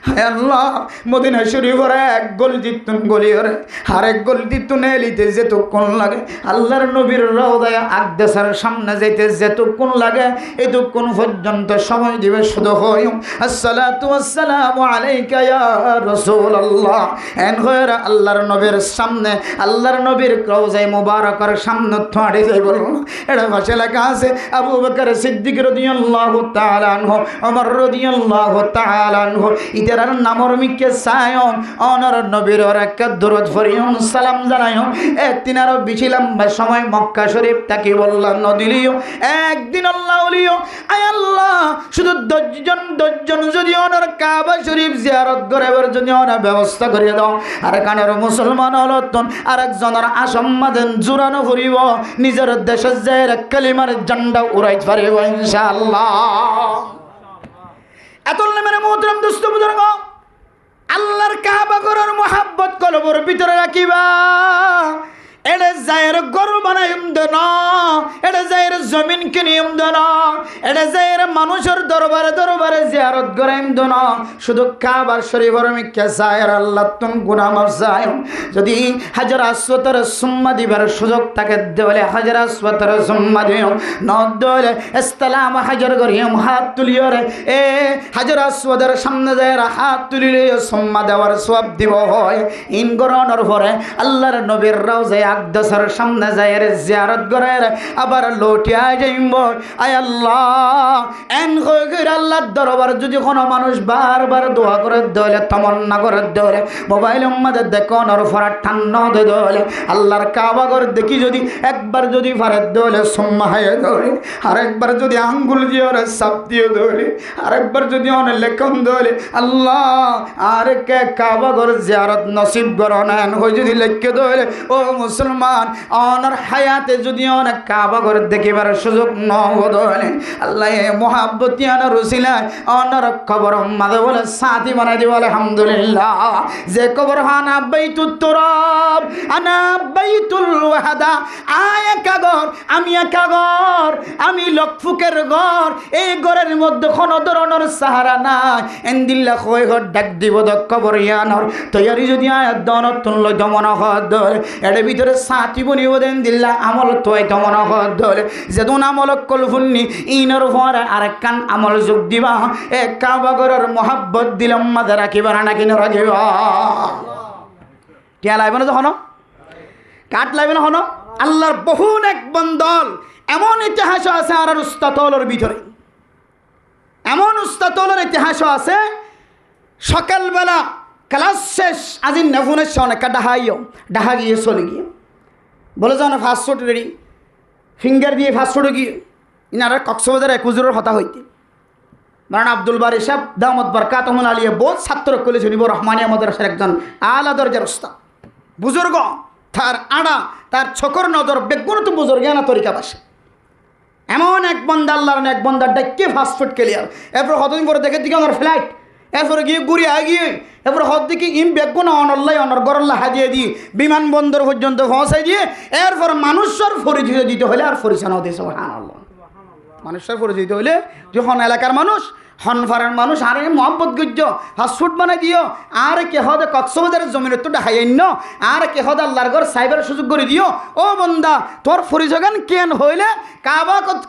হায় আল্লাহ মদিনা শরীফের এক গলি দিতুন গলি ওরে আরেক গলি দিতুন এলিতে যতক্ষণ লাগে আল্লাহর নবীর রওজায় আকদাসের সামনে যাইতে যতক্ষণ লাগে এতক্ষণ পর্যন্ত সময় দিবে শুধু হয় আসসালাতু ওয়াসসালামু আলাইকা ইয়া রাসূলুল্লাহ এন হয়রা আল্লাহর নবীর সামনে সামনে আল্লাহর নবীর রওজায়ে মুবারাকার সামনে থাড়ে যাই বলুন এটা ভাষা লেখা আছে আবু বকর সিদ্দিক রাদিয়াল্লাহু তাআলা আনহু ওমর রাদিয়াল্লাহু তাআলা আনহু ইতার নামর মিকে সায়ন অনর নবীর রাকাত দরুদ ফরিয়ম সালাম জানাইও একদিন আরো বেশি লম্বা সময় মক্কা শরীফ তাকে বললাম নদিলিও একদিন আল্লাহ ওলিও আয় আল্লাহ শুধু 10 জন যদি অনর কাবা শরীফ জিয়ারত করার জন্য ওনা ব্যবস্থা করে দাও আর কানের মুসলমান হলো তন আরেকজনের আসম্মাদেন জুরানো করিব নিজের দেশের যায় কালিমার ঝান্ডা উড়াইতে পারিব ইনশাআল্লাহ এতলে মেরে মোহতরম দোস্ত বুজুর্গ আল্লাহর কাবা ঘরের মোহাব্বত কলবর ভিতরে রাখিবা এটা জায়ের ঘর বানাইম দেন এটা জায়ের জমিন কিনিম দেন এটা জায়ের মানুষের দরবারে দরবারে জিয়ারত করাইম দেন শুধু কাবার শরীফের মিকে জায়ের আল্লাহ তুম গুনাহ মাফ যায় যদি হাজার আসওয়াতের সুম্মা দিবার সুযোগ থাকে দেওয়ালে হাজার আসওয়াতের সুম্মা দিও ন দেওয়ালে ইসলাম হাজার করিম হাত তুলিও রে এ হাজার আসওয়াতের সামনে যায় হাত তুলিলে সুম্মা দেওয়ার সওয়াব দিব হয় ইন গরনের পরে আল্লাহর নবীর রওজায়ে আকদাসের সামনে যায় জিয়ারত করে আবার লটিয়া যাইব আয় আল্লাহ এন কইর আল্লাহর দরবার যদি কোনো মানুষ বারবার দোয়া করে দেলে তামান্না করে দেলে মোবাইলের মধ্যে দেখোনোর পরে ঠান্ডা দেলে আল্লাহর কাবা ঘর দেখি যদি একবার যদি ফারে দেলে সুম্মা হায় দেলে আরেকবার যদি আঙ্গুল দিয়ে ওরে সাপ দিয়ে দেলে আরেকবার যদি অনেক লেখন দেলে আল্লাহ আর কে কাবা ঘর জিয়ারত নসিব করো না হই যদি লেখকে দেলে ও মুসলমান অনার হায়াতে যদি অনেক কাবা ঘর দেখিবার সুযোগ নয় আল্লাহ মোহাব্বতিয়ানা রসিলায় অনার কবর মাঝে বলে সাথী বানাই দিব আলহামদুলিল্লাহ যে কবর হানা বাইতুত তুরাব আনা বাইতুল ওয়াহাদা আয় একা ঘর আমি একা ঘর আমি লক্ষফুকের ঘর এই ঘরের মধ্যে কোনো ধরনের সাহারা নাই এন্দিল্লা কই ঘর ডাক দিব দ কবর ইয়ানর তৈয়ারি যদি আয়াত দনত তুলল দমন হদ এর ভিতরে সাথী বনিব দেন দিল্লা আমল তোয় দমন হদ যেদুন আমল কলফুন্নি ইনর পরে আরেক কান আমল যোগ দিবা এ কাবা ঘরের মোহাব্বত দিলাম মাঝে রাখিবা না কিনে রাখিবা টিয়া লাগবে না তখন কাঠ লাগবে না হন আল্লাহর বহুন এক বন্দল এমন ইতিহাস আছে আর উস্তাতলের ভিতরে এমন উস্তাতলের ইতিহাস আছে সকালবেলা ক্লাস শেষ আজি নেফুনের অনেকটা ডাহা গিয়ে চলে গিয়ে বলে যাও না ফাস্টফুড রেডি ফিঙ্গার দিয়ে ফাস্টফুডে গিয়ে ইনারা কক্সবাজার একুজুরের হতা হইতে মারানা আব্দুল বারি সাহেব দামত বরকাতুল আলিয়া বহুত ছাত্র কলেজ নিব রহমানিয়া মাদ্রাসার একজন আলা দরজার উস্তাদ বুজুর্গ তার আড়া তার ছকর নজর বেগুন তো বুজুর্গ না তরিকা বাসে এমন এক বন্দা আল্লাহর এক বন্দার ডাক্কে ফাস্টফুড ক্লিয়ার এরপর কতদিন পরে দেখে দিকে আমার ফ্লাইট এরপরে গিয়ে ঘুরে আগিয়ে এরপর হদ দিকে ইম বেগুন অনল্লাই অনর গরল্লা হাজিয়ে দিয়ে বিমানবন্দর পর্যন্ত পৌঁছাই দিয়ে এরপর মানুষের পরিচয় দিতে হলে আর পরিচয় দিয়েছে মানুষের পরিচয় দিতে হলে যখন এলাকার মানুষ হনফারের মানুষ আরে মোহাম্মদ গুজ্জ ফাস্টফুড বানাই দিও আর কে হদে কক্সবাজারের জমিনের তো দেখাই ন আর কে হদে আল্লাহর ঘর সাইবার সুযোগ করে দিও ও বন্দা তোর পরিচয়গান কেন হইলে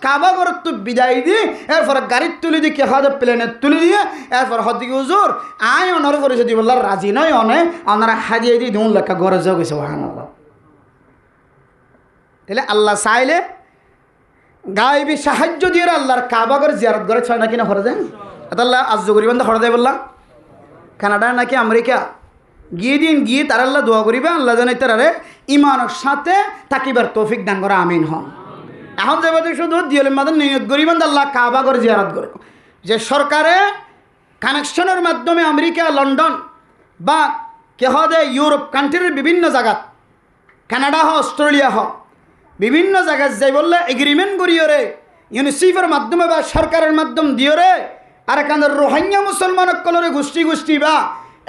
কাবা ঘর তুই বিদায় দি এরপর গাড়ির তুলি দি কে হদে প্লেনের তুলি দিয়ে এরপর হদিকে হুজুর আয় অনার পরিচয় দিব আল্লাহর রাজি নয় অনে ওনারা হাজিয়ে দিয়ে দুন লেখা ঘরে যাও গেছে সুবহানাল্লাহ তাহলে আল্লাহ চাইলে গাইবি সাহায্য দিয়ে আল্লাহর কাবা ঘর জিয়ারত করে ছয় নাকি না হরে যায় আল্লাহ আজ করিবেন হরে দেয় বললাম কানাডা নাকি আমেরিকা গিয়ে দিন গিয়ে তার আল্লাহ দোয়া করিবে আল্লাহ জানে তারারে ইমানের সাথে তাকিবার তৌফিক দান করে আমিন হন এখন যে বাদে শুধু দিয়লের মাঝে নিয়ত করিবেন আল্লাহ কাবা ঘর জিয়ারত করে যে সরকারে কানেকশনের মাধ্যমে আমেরিকা লন্ডন বা কে হদে ইউরোপ কান্ট্রির বিভিন্ন জায়গা কানাডা হ অস্ট্রেলিয়া হ বিভিন্ন জায়গায় যাই বললে এগ্রিমেন্ট করিও রে ইউনিসেফের মাধ্যমে বা সরকারের মাধ্যম দিও রে আর এখানে রোহিঙ্গা মুসলমান কলরে গোষ্ঠী বা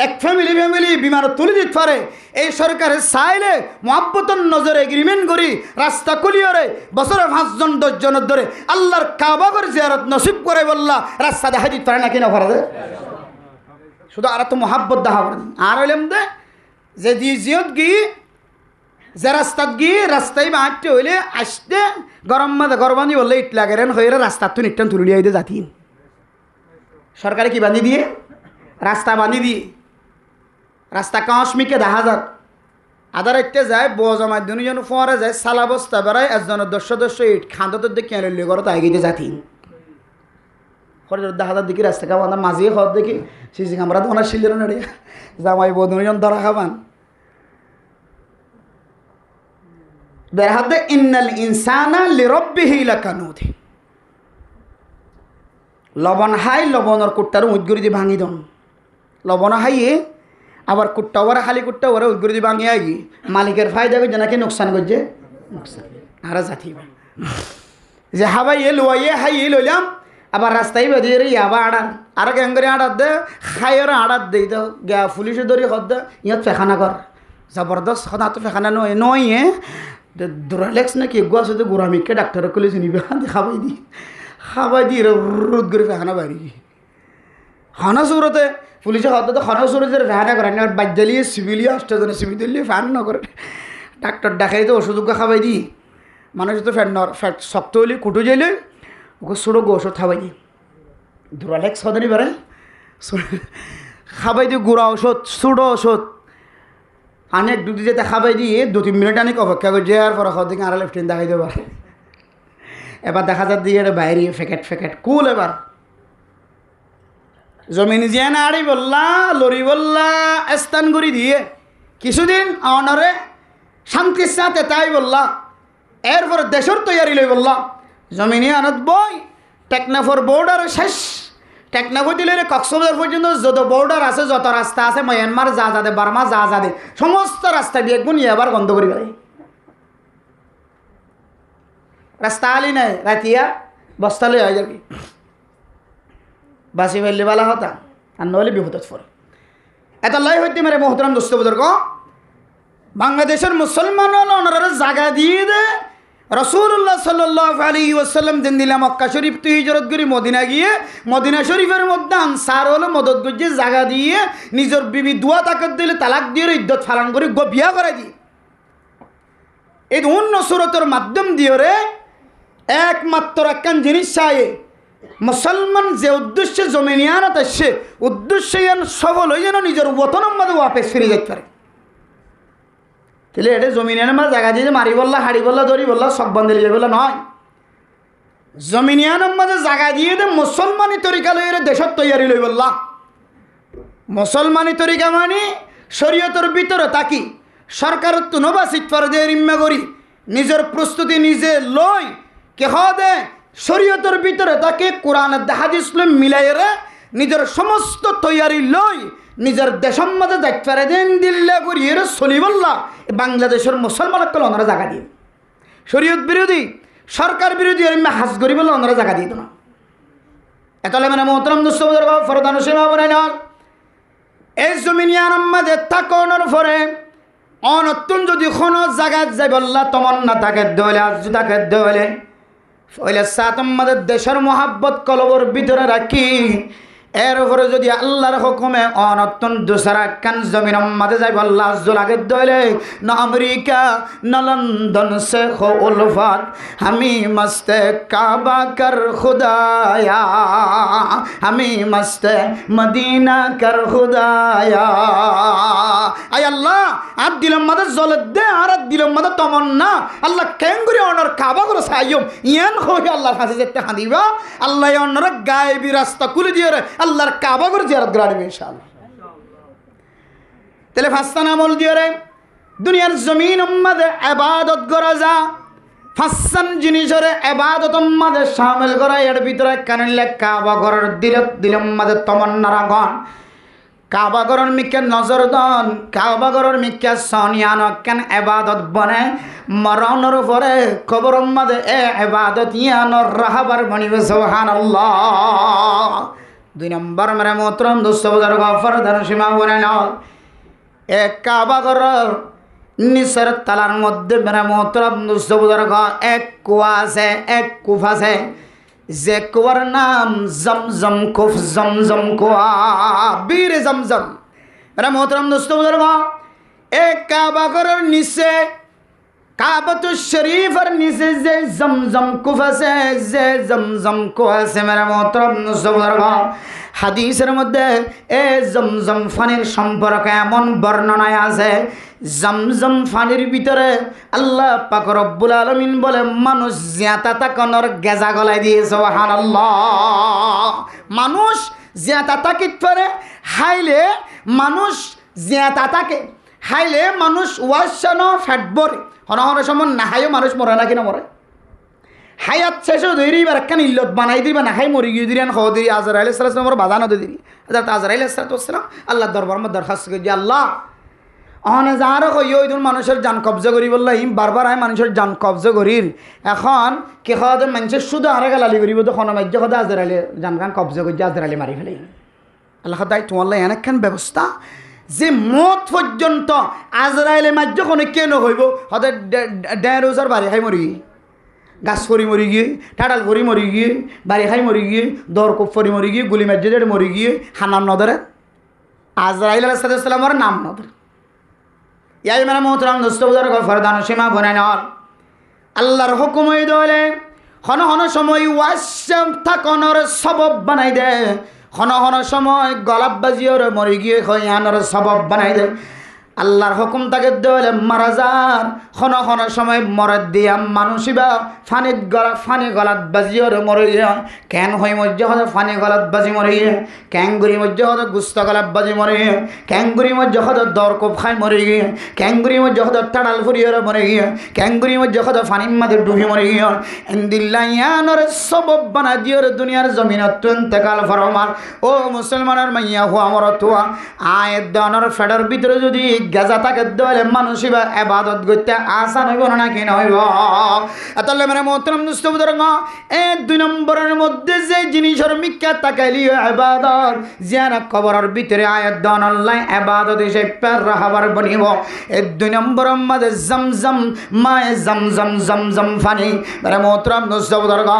এক ফ্যামিলি বিমানত তুলে দিতে পারে এই সরকারের চাইলে মোহাব্বতন নজরে এগ্রিমেন্ট করি রাস্তা খুলিও রে বছরে 5 জন 10 জনের ধরে আল্লাহর কাবা ঘর জিয়ারত নসিব করে বললা রাস্তা দেখা দিতে পারে না কিনা পারে শুধু আর তো মোহাব্বত দেখা করে আর হইলাম দে যে জিয়ত গিয়ে যে রাস্তাত গিয়ে রাস্তায় বাঁটতে হইলে আসতে গরম মাঝে গরবানি বললে ইট লাগেন হয়ে রাস্তার তো নিটান তুলে দিয়ে যাতি সরকারে কি বাঁধি দিয়ে রাস্তা বাঁধি দিয়ে রাস্তা কাশ্মীরকে 10,000 আদার একটা যায় বজামায় দুজন ফোয়ারে যায় সালা বস্তা বেড়ায় একজনের 10 সদস্য ইট খান্দতের দিকে কেন করো তাই গিয়ে জাতি হাজার দিকে রাস্তা খাবো আমরা মাঝিয়ে খাওয়ার দেখি সিসি ক্যামেরা তো ওনার শিলের নাড়িয়ে জামাই বউ দুজন ধরা খাবান বের হাতে ইন্নাল ইনসানা লিরাব্বিহি লাকানুদ লবণ হাই লবণের কুট্টার উদ্গুরি দিয়ে ভাঙি দন লবণ হাইয়ে আবার কুট্টা ওরা খালি কুট্টা ওরা উদ্গুরি দিয়ে ভাঙিয়ে আগে মালিকের ফায়দা করছে নাকি নোকসান করছে নোকসান আর জাতি যে হাবাই এ লোয়াইয়ে হাই এ লইলাম আবার রাস্তায় বেরিয়ে রে আবার আড়ার আর গ্যাঙ্গরে আড়ার দে খাইয়ের আড়ার দেই তো গা পুলিশে ধরে হদ দে ইয়ত ফেখানা কর জবরদস্ত সদা তো ফেখানা নয় নয় দুরালেক্স নাকি গোয়া শুধু গোড়ামিকে ডাক্তারের কলে চিনিবে খাবাই দি রোদ করে ফেখানা বাড়ি খানা সুরতে পুলিশে হদ তো খানা সুরতে ফেহানা করে আর বাজ্যালিয়ে সিভিলিয়ে আসতে সিভিল দিল্লি ফ্যান না করে ডাক্তার দেখাই তো ওষুধ খাবাই দি মানুষ তো ফ্যাট শক্ত হইলে কুটু যাইলে ওকে ছোটো গো ওষুধ খাবাই দি দুরালেক্স হদানি পারে খাবাই দি গুড়া ওষুধ ছোটো ওষুধ আনে এক দুটি যেতে খাবাই দিয়ে 2-3 মিনিট আনি অপেক্ষা করছে আর পরে খাওয়া দিকে আর লেফটেন দেখাই দেবার এবার দেখা যার দিকে বাইরে ফেকেট কুল এবার জমিন জিয়া না আড়ি বললা লরি বললা স্থান করি দিয়ে কিছুদিন অনরে শান্তির সাথে তাই বললা এরপর দেশের তৈরি লই বললা জমিনে আনত বই টেকনাফর বর্ডার শেষ টেকনাফর দিলে কক্সবাজার পর্যন্ত যত বর্ডার আছে যত রাস্তা আছে মায়ানমার যা যাদে বার্মা যা যাদে সমস্ত রাস্তা দিয়ে গুণ এবার বন্ধ করি পারে রাস্তা আলি নাই রাতিয়া বস্তা লই হয়ে যাবি বাসি ফেললে বালা হতা আর নহলে বিপদত পড়ে এত লাই হইতে মেরে মোহতরম দোস্ত বুজুর্গ বাংলাদেশের মুসলমান ওনারা জায়গা দিয়ে দে রাসূলুল্লাহ সাল্লাল্লাহু আলাইহি ওয়াসাল্লাম দিন দিলা মক্কা শরীফ তুই হিজরত করি মদিনা গিয়ে মদিনা শরীফের মধ্যে আনসার হলো মদত গজ্জে জায়গা দিয়ে নিজের বিবি দুয়া তাকত দিলে তালাক দিয়ে ইদ্যত ফালান করে বিয়া করে দিয়ে এই অন্য সুরতের মাধ্যম দিয়ে রে একমাত্র একখান জিনিস চাই মুসলমান যে উদ্দেশ্যে জমিনিয়ানত আসছে উদ্দেশ্যে সফল হয়ে যেন নিজের বতনের মধ্যে ওয়াপেস ফিরে যেতে পারে তাহলে এটা জমিনিয়ানের মাঝে জায়গা দিয়ে মারি বললা হাড়ি বললা দড়ি বললা সব বান্ধে লিয়ে বললা নয় জমিনিয়ানের মাঝে জায়গা দিয়ে দে মুসলমানি তরিকা লইরে দেশত তৈরি লই বললা মুসলমানি তরিকা মানে শরীয়তের ভিতরে তাকি সরকারের তো নবাসিত করে দিয়ে রিম্মা করি নিজের প্রস্তুতি নিজে লই কে দে শরীয়তের ভিতরে তাকে কোরআনের হাদিস মিলাইরে নিজের সমস্ত তৈরি লই নিজের দেশের মধ্যে যাইতে পারে দেন দিল্লা করি এর চলি বললা বাংলাদেশের মুসলমানকে ওনারা জায়গা দিয়ে শরীয়ত বিরোধী সরকার বিরোধী এরম হাজ করি বলে ওনারা জায়গা দিয়ে না এতলে মানে মোহতরম দোস্ত ফরদান সীমা বলে নল এই জমিনিয়ার মধ্যে তাকনের পরে অনতুন যদি কোনো জায়গায় যাই বললা তোমার না তাকে দলে আজ তাকে দলে ফলে সাতম্মাদের দেশের মোহাব্বত কলবর ভিতরে রাখি এর উপরে যদি আল্লাহর হুকুমে অনতুন দুসরা কান জমিন মাঝে যাই আল্লাহ জুলাগে দলে না আমেরিকা না লন্ডন সে উলফাত আমি মস্তে কাবা কর খুদায়া আমি মস্তে মদিনা কর খুদায়া আয় আল্লাহ আর দিলম মাঝে জল দে আর দিলম মাঝে তমন্না আল্লাহ কেন করে অনর কাবা করে সাইয়ম ইয়ান হয়ে আল্লাহর কাছে যেতে হাঁদিবা আল্লাহ অনর গায়েবী রাস্তা খুলে দিয়ে আল্লাহর কাবা করে জিয়ারত করা দেবে ইনশাআল্লাহ তাহলে ফাস্তান আমল দিয়ে রে দুনিয়ার জমিন মধ্যে ইবাদত করা যা ফাসান জিনিসের ইবাদত মধ্যে শামিল করা এর ভিতরে কানলে কাবা ঘরের দিলম মধ্যে তমন্না রাখন কাবা ঘরের মিকে নজর দন কাবা ঘরের মিকে সনিয়ান কেন ইবাদত বনে মরণের পরে কবরের মধ্যে এ ইবাদত ইয়ানোর রাহবার বনিবে সুবহানাল্লাহ 2 নম্বর মেরে মোহতরম দোস্ত বুজুর্গ ফরদান সীমা বলে নাও এক কাবা ঘরের নিচের তালার মধ্যে মেরে মোহতরম দোস্ত বুজুর্গ এক কুয়া আছে এক কূপ আছে যে কুয়ার নাম জমজম কূপ জমজম কুয়া বীর জমজম মেরে মোহতরম দোস্ত বুজুর্গ এক কাবা ঘরের নিচে কাবাতুল শরীফের নিচে যে জমজম কূপ আছে যে জমজম কূপ আছে মেরে মোহতরম দোস্ত বুজুর্গ হাদিসের মধ্যে এই জমজম পানির সম্পর্কে এমন বর্ণনায় আছে, জমজম পানির ভিতরে আল্লাহ পাক রব্বুল আলামিন বলে মানুষ জিয়াতা তাকানোর গেজা গলায় দিয়ে সুবহানাল্লাহ। মানুষ জিয়াতা তাকিত পারে হাইলে মানুষ জিয়াতা তাকে হাইলে মানুষ ওয়াশানো ফ্যাটবর হন হন সময় না হাইও মানুষ মরে না কিনা মরে হায়াত শেষও ধরি এবার একখান ইল্লত বানাই দিবা না হাই মরি গিয়ে দিলেন খাওয়া দিই আজরাইল ইসলামের বাধা না দিবি আজরাইল ইসলাম আল্লাহ দরবার মধ্যে দরখাস্ত করি, আল্লাহ অনে যারও কই ওই ধরুন মানুষের যান কবজা করি বললাম বারবার আয় মানুষের যান কবজা করির এখন কে খাওয়া মানুষের শুধু আরে গালালি করিব তো খনমাজ্য কথা আজরাইলে যান খান কবজা করি আজরাইলে মারি ফেলে আল্লাহ দায় তোমার এনেকখান ব্যবস্থা যে মত পর্যন্ত আজরাইলে মাজ্য কোনো কেন হইব হতে 1.5 রোজার বাড়ি খাই মরি গাছ ফরি মরি গিয়ে টাটাল ফরি মরি গিয়ে বাড়ি খাই মরি গিয়ে দরকূপ ফরি মরি গিয়ে গুলি মাজ্জেদের মরি গিয়ে হানাম নদরে আজরাইল আলাইহিস সালামের নাম নদর ইয়াই মানে মোহতরাম দোস্ত বুজার ফরদান সীমা বনে নল আল্লাহর হুকুম হই দলে হন হন সময় ওয়াসম থাকনর সবব বানাই দে হন হন সময় গলাপ বাজিওর মরি গিয়ে খয়ানোর সবব বানাই দে আল্লাহর হুকুম তাকে দলে মারা যান হন হন সময় মরদ দিয়া মানুষিবা ফানি গলাত বাজিওর মরে গিয়ে কেন হই মজ্জ হতে ফানি গলাত বাজি মরে গিয়ে ক্যাঙ্গুরি মজ্জ হতে গুস্ত গলাত বাজি মরে গিয়ে ক্যাঙ্গুরি মজ্জ হতে দরকোপ খাই মরে গিয়ে ক্যাঙ্গুরি মজ্জ হতে টাড়াল ফুরিয়র মরে গিয়ে ক্যাঙ্গুরি মজ্জ হতে ফানির মাঝে ডুবি মরে গিয়ে এন্দিল্লাইয়ানোর সবব বানা দিওর দুনিয়ার জমিনত ইন্তেকাল ফরমার ও মুসলমানের মাইয়া হো আমার তোয়া আয়ের দনর ফেডার ভিতরে যদি গেজা তাকে দলে মানুষই বা এবাদত করতে আসান হইব না কি নইব তাহলে মানে মোহতরম দুস্থ বুজুর্গ এই 2 নম্বরের মধ্যে যে জিনিসের মিক্কা তাকাইলিও এবাদত জিয়ারা কবরের ভিতরে আয়াত দান আল্লাহ এবাদত হিসেবে পের রাহাবার বনিব এই 2 নম্বরের মধ্যে জমজম মায়ে জমজম ফানি মানে মোহতরম দুস্থ বুজুর্গ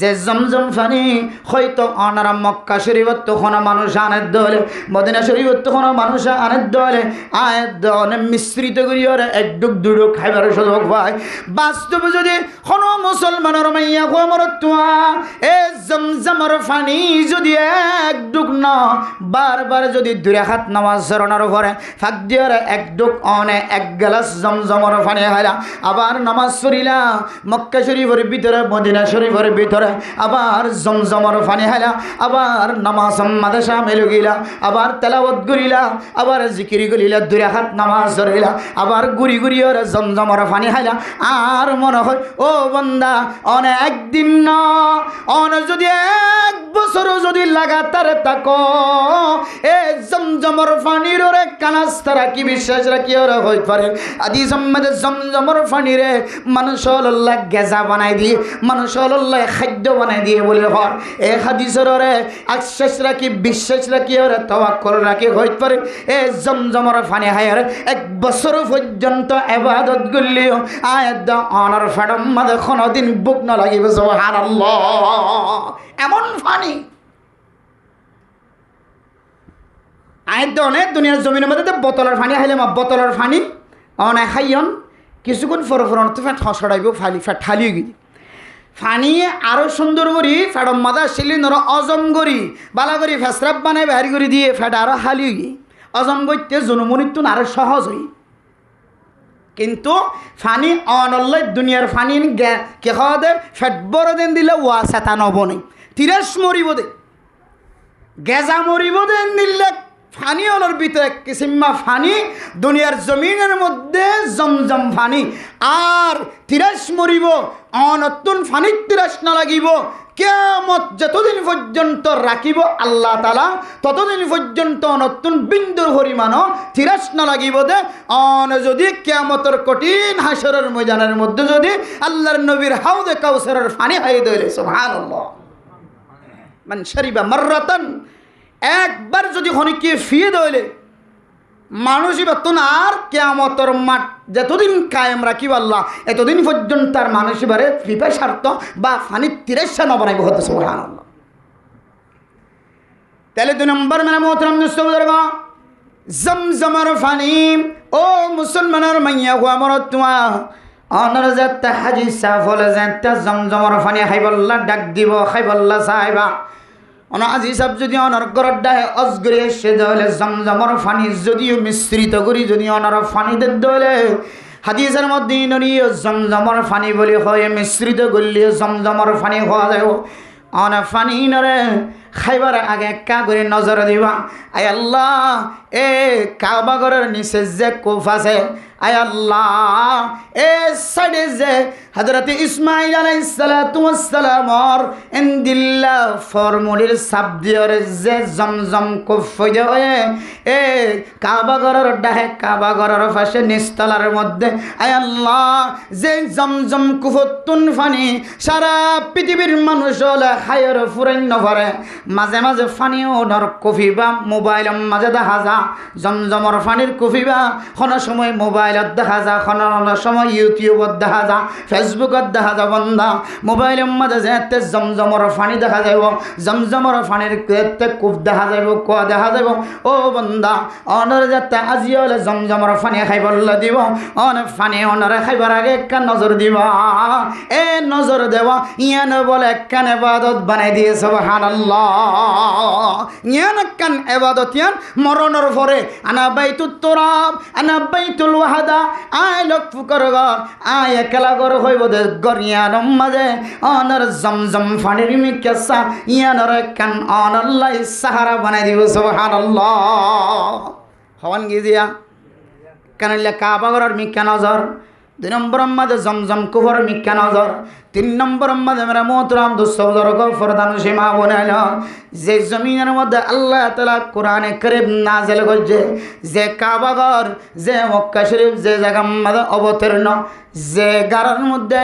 যে জমজম ফানি হয়তো অনারা মক্কা শরীফত তখন মানুষ আনের দলে মদিনা শরীফত তখন মানুষ আনের দলে আয়াত অনেক মিশ্রিত করি ওরা একডুক দুডুক খাইবার সুযোগ পায় বাস্তবে যদি কোনো মুসলমানের মাইয়া আমার তোয়া এ জমজমর ফানি যদি একডুক না বারবার যদি 2 হাত নামাজ সরণার উপরে ফাঁক দিয়ে একডুক অনে 1 গ্লাস জমজমর ফানি খাইলা আবার নামাজ পড়িলা মক্কা শরীফের ভিতরে মদিনা শরীফের ভিতরে আবার জমজমর ফানি খাইলা আবার নামাজ মাঝে শামিল গিলা আবার তেলাওয়াত করিলা আবার জিকির করিলা 2 হাত নামাজ ধরিলা আবার গুড়ি গুড়ি ওরা জমজমর পানি খাইলা আর মনে হয় ও বন্দা অনে একদিন না অনে যদি 1 বছর যদি লাগাতার থাকো এ জমজমর পানির ওরে কানাস্তা রাখি বিশ্বাস রাখি ওরা হই পারে আদি সম্মদে জমজমর পানিরে মানুষ আল্লাহ গেজা বানাই দিয়ে মানুষ আল্লাহ খাদ্য বানাই দিয়ে বলে হর এ হাদিসের ওরে আশ্বাস রাখি বিশ্বাস রাখি ওরে তাওয়াক্কুল রাখি হই পারে এ জমজমর পানি হায়ার 1 বছর পর্যন্ত ইবাদত করলেও আয়াত অনার ফেডম মাঝে কোনোদিন বুক না লাগিব সুবহানাল্লাহ এমন ফানি আয়াত অনেক দুনিয়ার জমিনের মধ্যে বোতলের পানি খাইলে বোতলের পানি অনেক খাইয়ন কিছুক্ষণ ফরফরন তো ফ্যাট হসড়াইব ফালি ফ্যাট ঠালি গিয়ে ফানি আরও সুন্দর করি ফেডম মাদা শিলি নর অজম করি বালা করি ফেসরাপ বানাই বাহারি করে দিয়ে ফ্যাট আরও হালি গিয়ে অজম করতে জনমনিত্ব আরো সহজ হই কিন্তু ফানি অনল্লাই দুনিয়ার ফানি কে খাওয়া দে ফেট বড় দিন দিলে ওয়া সেতা নব নেই 30 মরিব দে গেজা মরিব দেন দিলে ফানি অলর ভিতরে কিসিম্মা ফানি দুনিয়ার জমিনের মধ্যে জমজম ফানি আর 30 মরিব অনতুন ফানি 30 না লাগিব কিয়ামত যতদিন পর্যন্ত রাখিব আল্লাহ তাআলা ততদিন পর্যন্ত নতুন বিন্দুর পরিমাণ 30 না লাগিব দে অন যদি কিয়ামতের কঠিন হাসরের ময়দানের মধ্যে যদি আল্লাহর নবীর হাউদে কাউসারের পানি হাই দইলে সুবহানাল্লাহ মান শরিবা মাররাতান একবার যদি খনিকে ফিয়ে দইলে মানুষই বাতুন আর কিয়ামতের মাঠ যতদিন কায়েম রাখিব আল্লাহ এতদিন পর্যন্ত তার মানুষই বারে পিপাসার্থ বা ফানি 30 না বানাইব হতে সুবহানাল্লাহ তাহলে 2 নম্বর মানে মোহতরম দোস্ত বুজুর্গ জমজমের ফানি ও মুসলমানের মাইয়া হো আমার তোমা অনর যাতে হাজি সাফল যাতে জমজমের ফানি খাইবল্লা ডাক দিব খাইবল্লা সাহেবা অন আজি সাহেব যদি অনর গরর ডাহে অজগরে এসে দলে জমজমর ফানি যদিও মিশ্রিত করি যদি অনর ফানিতে দলে হাদিসের মধ্যে নরিও জমজমর ফানি বলি হয় মিশ্রিত করলে জমজমর ফানি হওয়া যায় অন ফানি নরে খাইবার আগে একা করে নজর দিবা আয় আল্লাহ এ কাবা ঘরের নিচে যে কূপ আছে আয় আল্লাহ এ সাইডে যে হযরত ইসমাঈল আলাইহিস সালাতু ওয়াস সালামর ইনদিল্লা ফরমুলির সাবদিয়র যে জমজম কূপ হয়ে এ কাবা ঘরের ডাহে কাবা ঘরের পাশে নিস্তলার মধ্যে আয় আল্লাহ যে জমজম কূপতুন পানি সারা পৃথিবীর মানুষ হলে হায়র ফুরাইন পারে মাঝে মাঝে পানিও নর কফিবা মোবাইল মাঝে দেখা যা জমজমর পানির কফিবা কোনো সময় মোবাইলত দেখা যা কোনো সময় ইউটিউবত দেখা যা ফেসবুকত দেখা যা বন্ধা মোবাইলের মাঝে যেতে জমজমর পানি দেখা যাব জমজমর পানির কেতে কূপ দেখা যাব কুয়া দেখা যাব ও বন্ধা অনর যাতে আজি হলে জমজমর পানি খাইবল দিব অন পানি অনরে খাইবার আগে একটা নজর দিবা এ নজর দেওয়া ইয়ান বলে একখান ইবাদত বানাই দিয়ে সুবহানাল্লাহ ইয়ান একখান ইবাদত ইয়ান মরণের পরে আনা বাইতুত তুরাব আনা বাইতুল ওয়াহদা আয় লোক ফুকর ঘর আয় একলা ঘর হইব দে গরিয়ান মাঝে অনর জমজম পানির মিকেসা ইয়ানর একখান অনাল্লাহ সাহারা বানাই দিব সুবহানাল্লাহ হওয়ান গিয়া কানলে কাবা ঘরের মিকা নজর 2 নম্বর মাঝে জমজম কুফর মিকা নজর 3 নম্বর মাঝে মেরা মোহতরাম দুঃসবদর গফরদান সীমা বনাইল যে জমিনের মধ্যে আল্লাহ তাআলা কোরআনে কারীম নাযিল করেছে যে কাবা ঘর যে মক্কা শরীফ যে জায়গা মধ্যে অবতীর্ণ যে গারার মধ্যে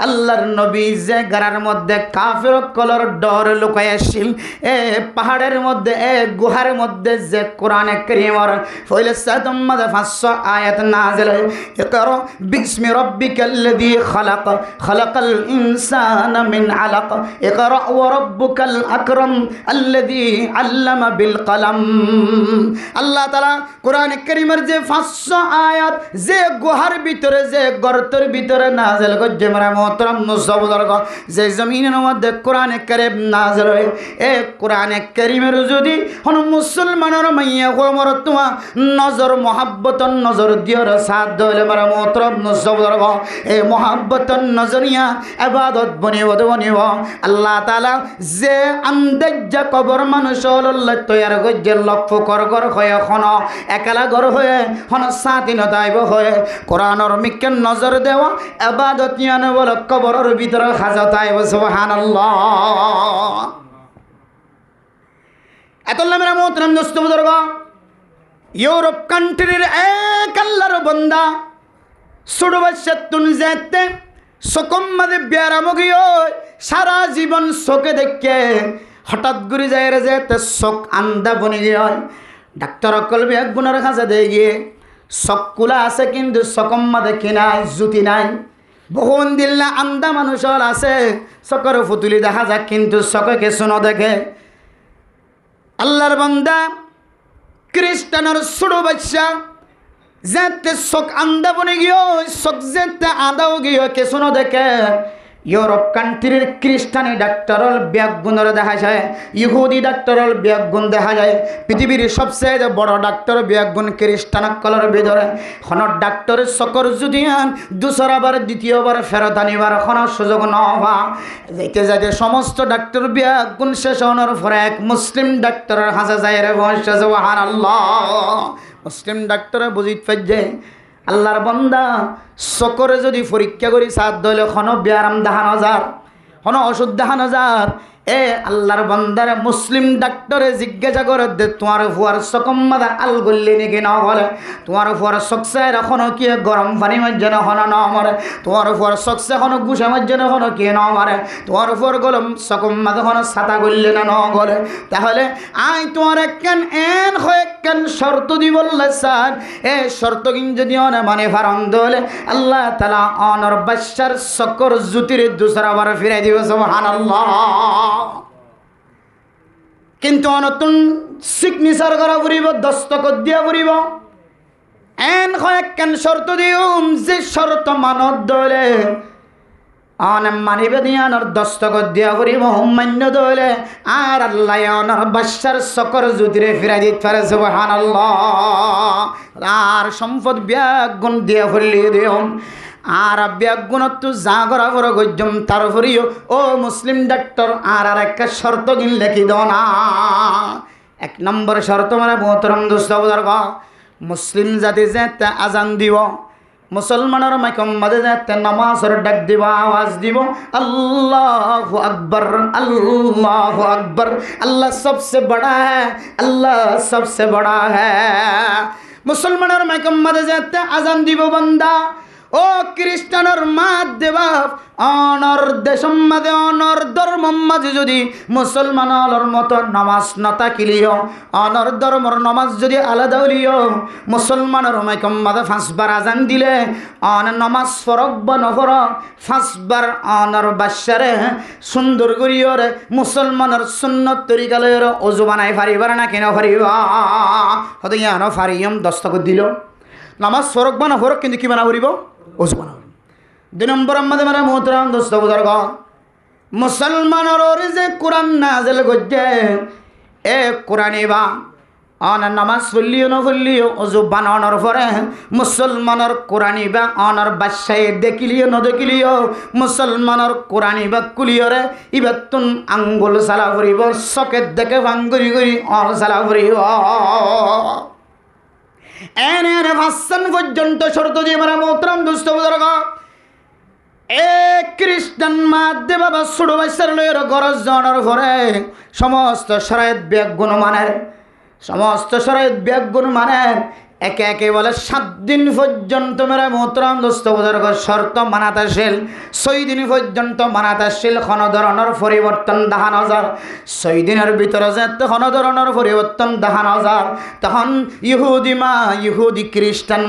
আল্লাহর নবী যে গারার মধ্যে কাফির কলর ডর লুকায় আসছিল এ পাহাড়ের মধ্যে এ গুহার মধ্যে যে কোরআনে কারীমর ফইলে সাদম মধ্যে 500 আয়াত নাযিল হয় ইকরা বিসমি রাব্বিকাল্লাযী খালাক খালাকাল ইনসানা মিন আলাক ইকরা ওয়া রাব্বুকাল আকরাম আল্লাযী আল্লামা বিল কলম আল্লাহ তাআলা কোরআনে কারীমের যে 500 আয়াত যে গুহার ভিতরে যে গর্তের ভিতরে নাযিল করেছে মারা মোহতরম মুসবদর্গ যে জমিনের মধ্যে কোরআনে কারীম নাযিল হয় এ কোরআনে কারীমের যদি হন মুসলমানের মাইয়া কোমর তোমা নজর মোহাব্বতন নজর দিয়র সাথ দলে মারা মোহতরম মুসবদর্গ এ মোহাব্বতন নজরিয়া ইবাদত বনিব বনিব আল্লাহ তাআলা যে আন্দাজ্জা কবর মানুষ আল্লাহ তৈয়ার করেছে লক্ষ কর কর হয়ে হন একলা ঘর হয়ে হন স্বাধীনতা আইব হয়ে কোরআনের মিকেন নজর দেওয়া ইবাদত ইয়ান বল কবরের ভিতরে হাজত আইব সুবহানাল্লাহ এতল্লা মেরা মোহতরম দোস্ত বুজুর্গ ইউরোপ কান্ট্রির এক আল্লাহর বান্দা ছোট বাচ্চা তুন যেতে সকম মাঝে ব্যারামগী সারা জীবন চোখে দেখে হঠাৎ ঘুরে যায় রে যেতে চোখ আন্দা বনি গিয়ে ডাক্তার কলবে এক বোনের কাছে দিয়ে গিয়ে চোখ কুলা আছে কিন্তু চকম মাঝে কি নাই জুতি নাই বহুন দিল্লা আন্দা মানুষ আছে চকের ফুতুলি দেখা যায় কিন্তু চকে কিছু দেখে আল্লাহর বান্দা খ্রিস্টানের ছোট বাচ্চা যেতে চোখ আন্দা বনে গিয়ে চোখ যেতে আদাও গিয়ে কিছু দেখে ইউরোপ কান্ট্রির খ্রিস্টানি ডাক্তারল ব্যাগুণের দেখা যায় ইহুদি ডাক্তারল ব্যাগুণ দেখা যায় পৃথিবীর সবচেয়ে বড় ডাক্তার ব্যাগুণ খ্রিস্টান কলর ভিতরে কোনো ডাক্তারের চকর যদি দুসরাবার দ্বিতীয়বার ফেরত আনিবার কোনো সুযোগ নহবা যেতে যাইতে সমস্ত ডাক্তার ব্যাগুণ শেষ হওয়ার পরে এক মুসলিম ডাক্তারের হাসে যায় রে বসে সুবহানাল্লাহ মুসলিম ডাক্তারে বুঝিত পাইছে আল্লাহর বান্দা চকরে যদি পরীক্ষা করি সাথ ধরলে কোনো ব্যায়াম দেখানো যার কোনো ওষুধ দেখানো যার এ আল্লাহর বান্দারে মুসলিম ডাক্তারে জিজ্ঞাসা করে দে তোমার ফুয়ার চকম মাদা আল গল্লি নাকি না বলে তোমার ফুয়ার চকসে এখনো কি গরম পানি মাঝে হনো ন মরে তোমার ফুয়ার চকসে এখনো গুসা মাঝে হনো কি ন মারে তোমার ফুয়ার গলম চকম মাদা হনো ছাতা গল্লি না ন বলে তাহলে আই তোমার একখান এন একখান শর্ত দি বললে স্যার এ শর্ত কিন যদি অনে মানে ফারন দলে আল্লাহ তাআলা অনর বাদশার চকর জুতির দুসরাবার ফিরাই দিব সুবহানাল্লাহ কিন্তু অনতুন সিগনেচার করা ফুরিব দস্তখত দিয়া ফুরিব এন একখান শর্ত দিম যে শর্ত মানত দলে অনে মানিবে দিয়ানোর দস্তখত দিয়া করিব মান্য দলে আর আল্লাহ অনর বাদশার সকর জুতিরে ফিরাই দিতে পারে সুবহানাল্লাহ। আর সম্পদ ব্যাগুণ দিয়া ফেলিয়ে দিও আর ব্যাগুণত যা করা বড় গজ্জম তারপরেও ও মুসলিম ডাক্তার আর একটা শর্ত কিন লেখি দাও না। এক নম্বর শর্ত মানে মোহতরম দোস্ত বুজুর্গ, মুসলিম জাতি যে আজান দিব, মুসলমানের মাইকম মাঝে যে নামাজের ডাক দিব, আওয়াজ দিব আল্লাহু আকবার আল্লাহু আকবার, আল্লাহ সবসে বড়া হ্যায় আল্লাহ সবসে বড়া হ্যায়। মুসলমানের মাইকম মাঝে যে আজান দিব বান্দা, ও খ্রিস্টানের মাত দেবা অনর দেশম মাঝে অনর ধর্ম মাঝে যদি মুসলমানের মতো নামাজ না থাকিলিও, অনর ধর্মর নামাজ যদি আলাদা হলিও, মুসলমানের মাইকম মাঝে 5 বার আজান দিলে অন নামাজ ফরক বা নফরক 5 বার অনর বাদশারে সুন্দর করিওরে মুসলমানের সুন্নত তরিকা লয়ের অজু বানাই ফারিবার না কেন ফারিবা হয়তো ইয়ানো ফারিয়ম দস্তখত দিল নামাজ ফরক বা নফরক কিন্তু কি বানা করিব অজু বানা। 2 নম্বর আমাদের মানে মোহতরম দোস্ত বুজুর্গ, মুসলমানের যে কোরআন নাযিল করছে এ কোরআনে বা অন নামাজ পড়লিও না পড়লিও অজু বানানোর পরে মুসলমানের কোরআনি বা অনর বাদশাহ দেখিলিও না দেখিলিও মুসলমানের কোরআনি বা কুলিয়রে ইবাতুন আঙ্গুল সালা ফুরিব, চকেট দেখে ভাঙ্গুরি করি অল সালা ফুরিব। এনে ভাসান পর্যন্ত শর্ত দিয়ে মারা মোহতরম দোস্ত বুজুর্গ, এক খ্রিস্টান মাদ্দে বাবা ছোট বাচ্চার লয়ের গরজ জনের পরে সমস্ত শরায়ত ব্যাগুণ মানের, সমস্ত শরায়ত ব্যাগুণ মানের একে একে বলে 7 দিন পর্যন্ত মেরা মোহতরম দোস্ত বুজুর্গ শর্ত মানাতাশীল, 6 দিন পর্যন্ত মানাতাশীল, কোনো ধরনের পরিবর্তন দেখা নজর। 6 দিনের ভিতরে যে কোনো ধরনের পরিবর্তন দেখা নজর, তখন ইহুদি মা ইহুদি খ্রিস্টান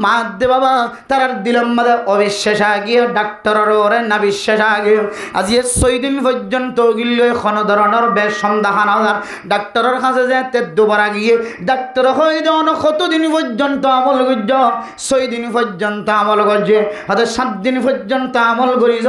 মা দে বাবা তার দিলম মাঝে অবিশ্বাস আগিয়ে ডাক্তারের ওরে না বিশ্বাস আগিয়ে আজি 6 দিন পর্যন্ত গিলে কোনো ধরনের বেশম দেখা নজর। ডাক্তারের কাছে যে 2 বার গিয়ে ডাক্তার হয়ে দেওয়ান কতদিন পর্যন্ত আমল করছ, 6 দিন পর্যন্ত আমল করছে, হয়তো 7 দিন পর্যন্ত আমল করিছ,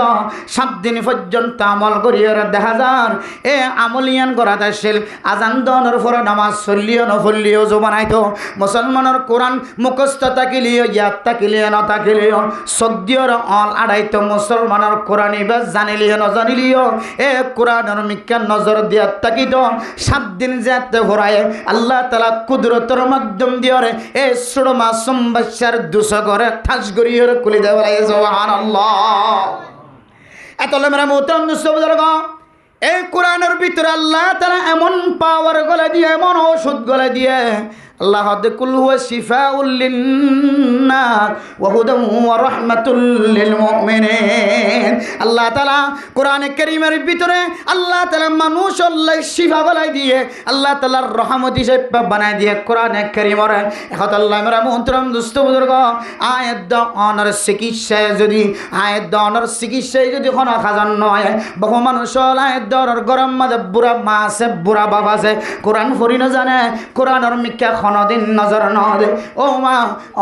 7 দিন পর্যন্ত আমল করিয়ে দেখা যান এ আমলিয়ান করাতে আসছিল। আজান দনের পর নামাজ চললিও নফলিও জো বানাইতো, মুসলমানের কোরআন মুখস্থ থাকিলিও ইয়াদ থাকিলিও না থাকিলিও সদ্যর অল আড়াইতো, মুসলমানের কোরআন এবার জানিলিও না জানিলিও এ কোরআনের মিক্কা নজর দিয়া তাকিত 7 দিন যেতে ভরায় আল্লাহ তাআলা কুদরতের মাধ্যম দিয়ে এ ছোট মাসুম বাচ্চার 200 করে ঠাস করিয়ে খুলে দেওয়া লাগে সুবহানাল্লাহ। এত মেরা মোহতরম দোস্ত বুজুর্গ, এই কোরআনের ভিতরে আল্লাহ তাআলা এমন পাওয়ার গলে দিয়ে এমন ঔষধ গলে দিয়ে আল্লাহ কুল হুয়া শিফাউল লিন্নাস ওয়া হুদান ওয়া রাহমাতুল লিল মুমিনিন। আল্লাহ তাআলা কোরআনে কারীমের ভিতরে আল্লাহ তাআলা মানুষ আল্লাহ শিফা বানাই দিয়ে আল্লাহ তাআলার রহমত হিসেবে বানাই দিয়ে কোরআনে কারীমের এখন আল্লাহ মেরা মোহতরম দোস্ত বুজুর্গ আয়াত দ অনর চিকিৎসায় যদি আয়াত দ অনর চিকিৎসায় যদি কোনো খাজান নয় বহু মানুষ আয়াত দ অনর গরম মাঝে বুড়া মা আছে বুড়া বাবা আছে কোরআন পড়ি না জানে কোরআনের মিক্কা দিন নজর ন দে ও মা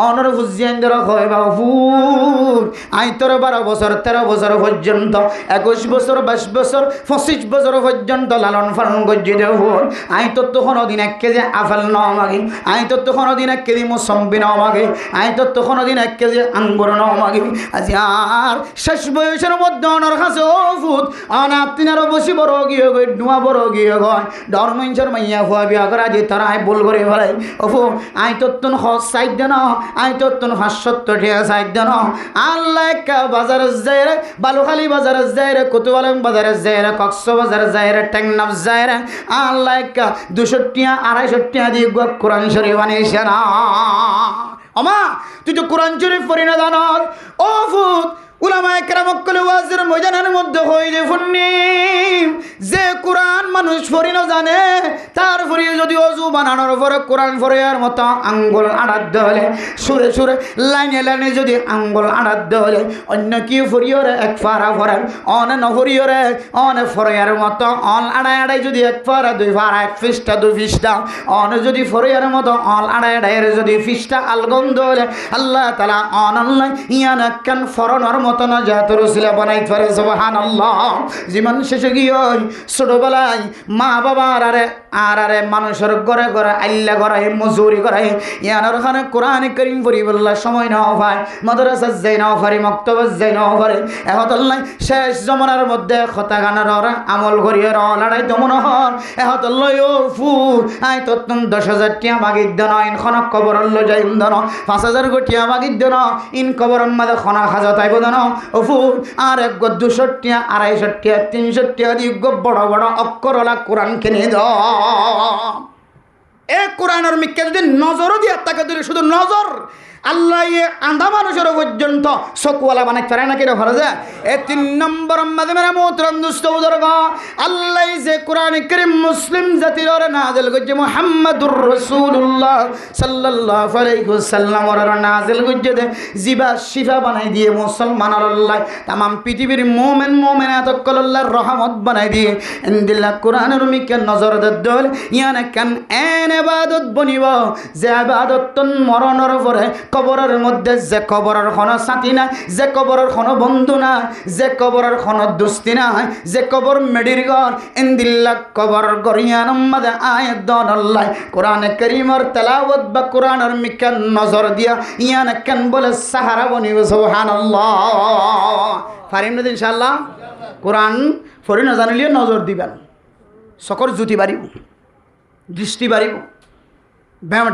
অনর ফুজিয়েন্দ্র হয় বাবুর আই তোর 12 বছর 13 বছর পর্যন্ত 21 বছর 22 বছর 25 বছর পর্যন্ত লালন পালন করছি দেব আই তোর তো কোনোদিন 1 কেজি আপেল ন মাগি আই তোর তো কোনোদিন 1 কেজি মৌসম্বি ন মাগি আই তোর তো কোনোদিন 1 কেজি আঙ্গুর ন মাগি আজ আর শেষ বয়সের মধ্যে অনর কাছে ও ফুট আনা তিনারও বসি বড় গিয়ে গই ডুয়া বড় গিয়ে গয় ধর্মঞ্চর মাইয়া ফুয়া বিয়া করা যে তারা আই বল করে ফেলাই ওফো আই তোর হজ সাইড দেন আই তোর 570 টাকা সাইড দেন আল্লাহ একটা বাজার যায় রে বালুখালী বাজার যায় রে কুতুবালং বাজার যায় রে কক্সবাজার যায় রে টেকনাফ যায় রে আল্লাহ একটা 200 টাকা 250 টাকা দিয়ে কোরআন শরীফ বানিয়েছে না আমা তুই তো কোরআন শরীফ পড়ি না জানাস ও ফুট উলামায়ে কেরাম কলে ওয়াজের ময়দানের মধ্যে হই যে ফুন্নি যে কোরআন মানুষ পড়ি না জানে তারপরে যদি অজু বানানোর পরে কোরআন পড়ার মতো আঙ্গুল আড়াত হলে সুরে সুরে লাইনে লাইনে যদি আঙ্গুল আড়াত হলে অন্য কি ফরিয়রে এক ফারা ফরেন অনে নফরিয়রে অনে ফরিয়ার মতো অল আড়াই আড়াই যদি এক ফারা 2 ফারা 1 পৃষ্ঠা 2 পৃষ্ঠা অনে যদি ফরিয়ার মতো অল আড়াই আড়াইয়ের যদি পৃষ্ঠা আলগন্ধ হলে আল্লাহ তাআলা অনলাইন ইয়ানা কান ফরনের মতো নাজাতের উসিলা বানাইতে পারে সুবহানাল্লাহ। জীবন শেষে গিয়ে ছোটবেলায় মা বাবার আরে মানুষের ঘরে ঘরে আল্লাহ ঘরে মজুরি করে ইয়ানোর খানে কোরআন কারীম পড়ি বললা সময় না হয়, মাদ্রাসা যাই না পারি, মক্তব যাই না পারে, এহতল্লাই শেষ জমানার মধ্যে কথা গানার আমল করিয়ে লড়াই তো মনে হর এহতল্লাই ও ফু আই তত্তন 10,000 টিয়া বাগির দেন ইন খনক কবর যাই দেন 5,000 গোটিয়া বাগির দেন ইন কবর মাদে খনা খাজা তাইব দেন ও ফু আর এক 200 টিয়া 250 টিয়া 300 টিয়া দিয়ে বড় বড় অক্ষরলা কোরআন কিনে দাও। এ কোরআনের মিক্কে যদি নজরও দিয়ে তাকে ধরে শুধু নজর আল্লাহ আন্ধা মানুষের পর্যন্ত চোখওয়ালা বানাইতে পারে না কেন ভালো যায়। এ 3 নম্বর মাধ্যমের মোহতরম দুস্থ বুজুর্গ আল্লাহ যে কোরআন কারীম মুসলিম জাতির নাজিল করছে মুহাম্মাদুর রাসূলুল্লাহ সাল্লাল্লাহু আলাইহি ওয়াসাল্লাম নাজিল করছে জিবা শিফা বানাই দিয়ে মুসলমানের আল্লাহ तमाम পৃথিবীর মুমিন মুমিনাত আল্লাহর রহমত বানাই দিয়ে ইনদিল্লাহ কোরআনের মিকে নজর দল ইয়ানে কান এন ইবাদত বনিব যে ইবাদত মরণের পরে কবরের মধ্যে যে কবরের কোনো সাথী নাই, যে কবরের কোনো বন্ধু নাই, যে কবরের কোনো দুস্তি নাই, যে কবর মেডির ঘর ইনদিল্লাহ কবর গরিয়ান মাদে আয়াত দন আল্লাহ কোরআনে কারীমের তেলাওয়াত বা কোরআনের মিকে নজর দিয়া ইয়ানে কান বলে সাহারা বনিব সুবহানাল্লাহ। পারিম না ইনশাআল্লাহ। কোরআন পড়ি না জানিলে নজর দিবেন, চকর জুতি বাড়িব, দৃষ্টি বাড়িব,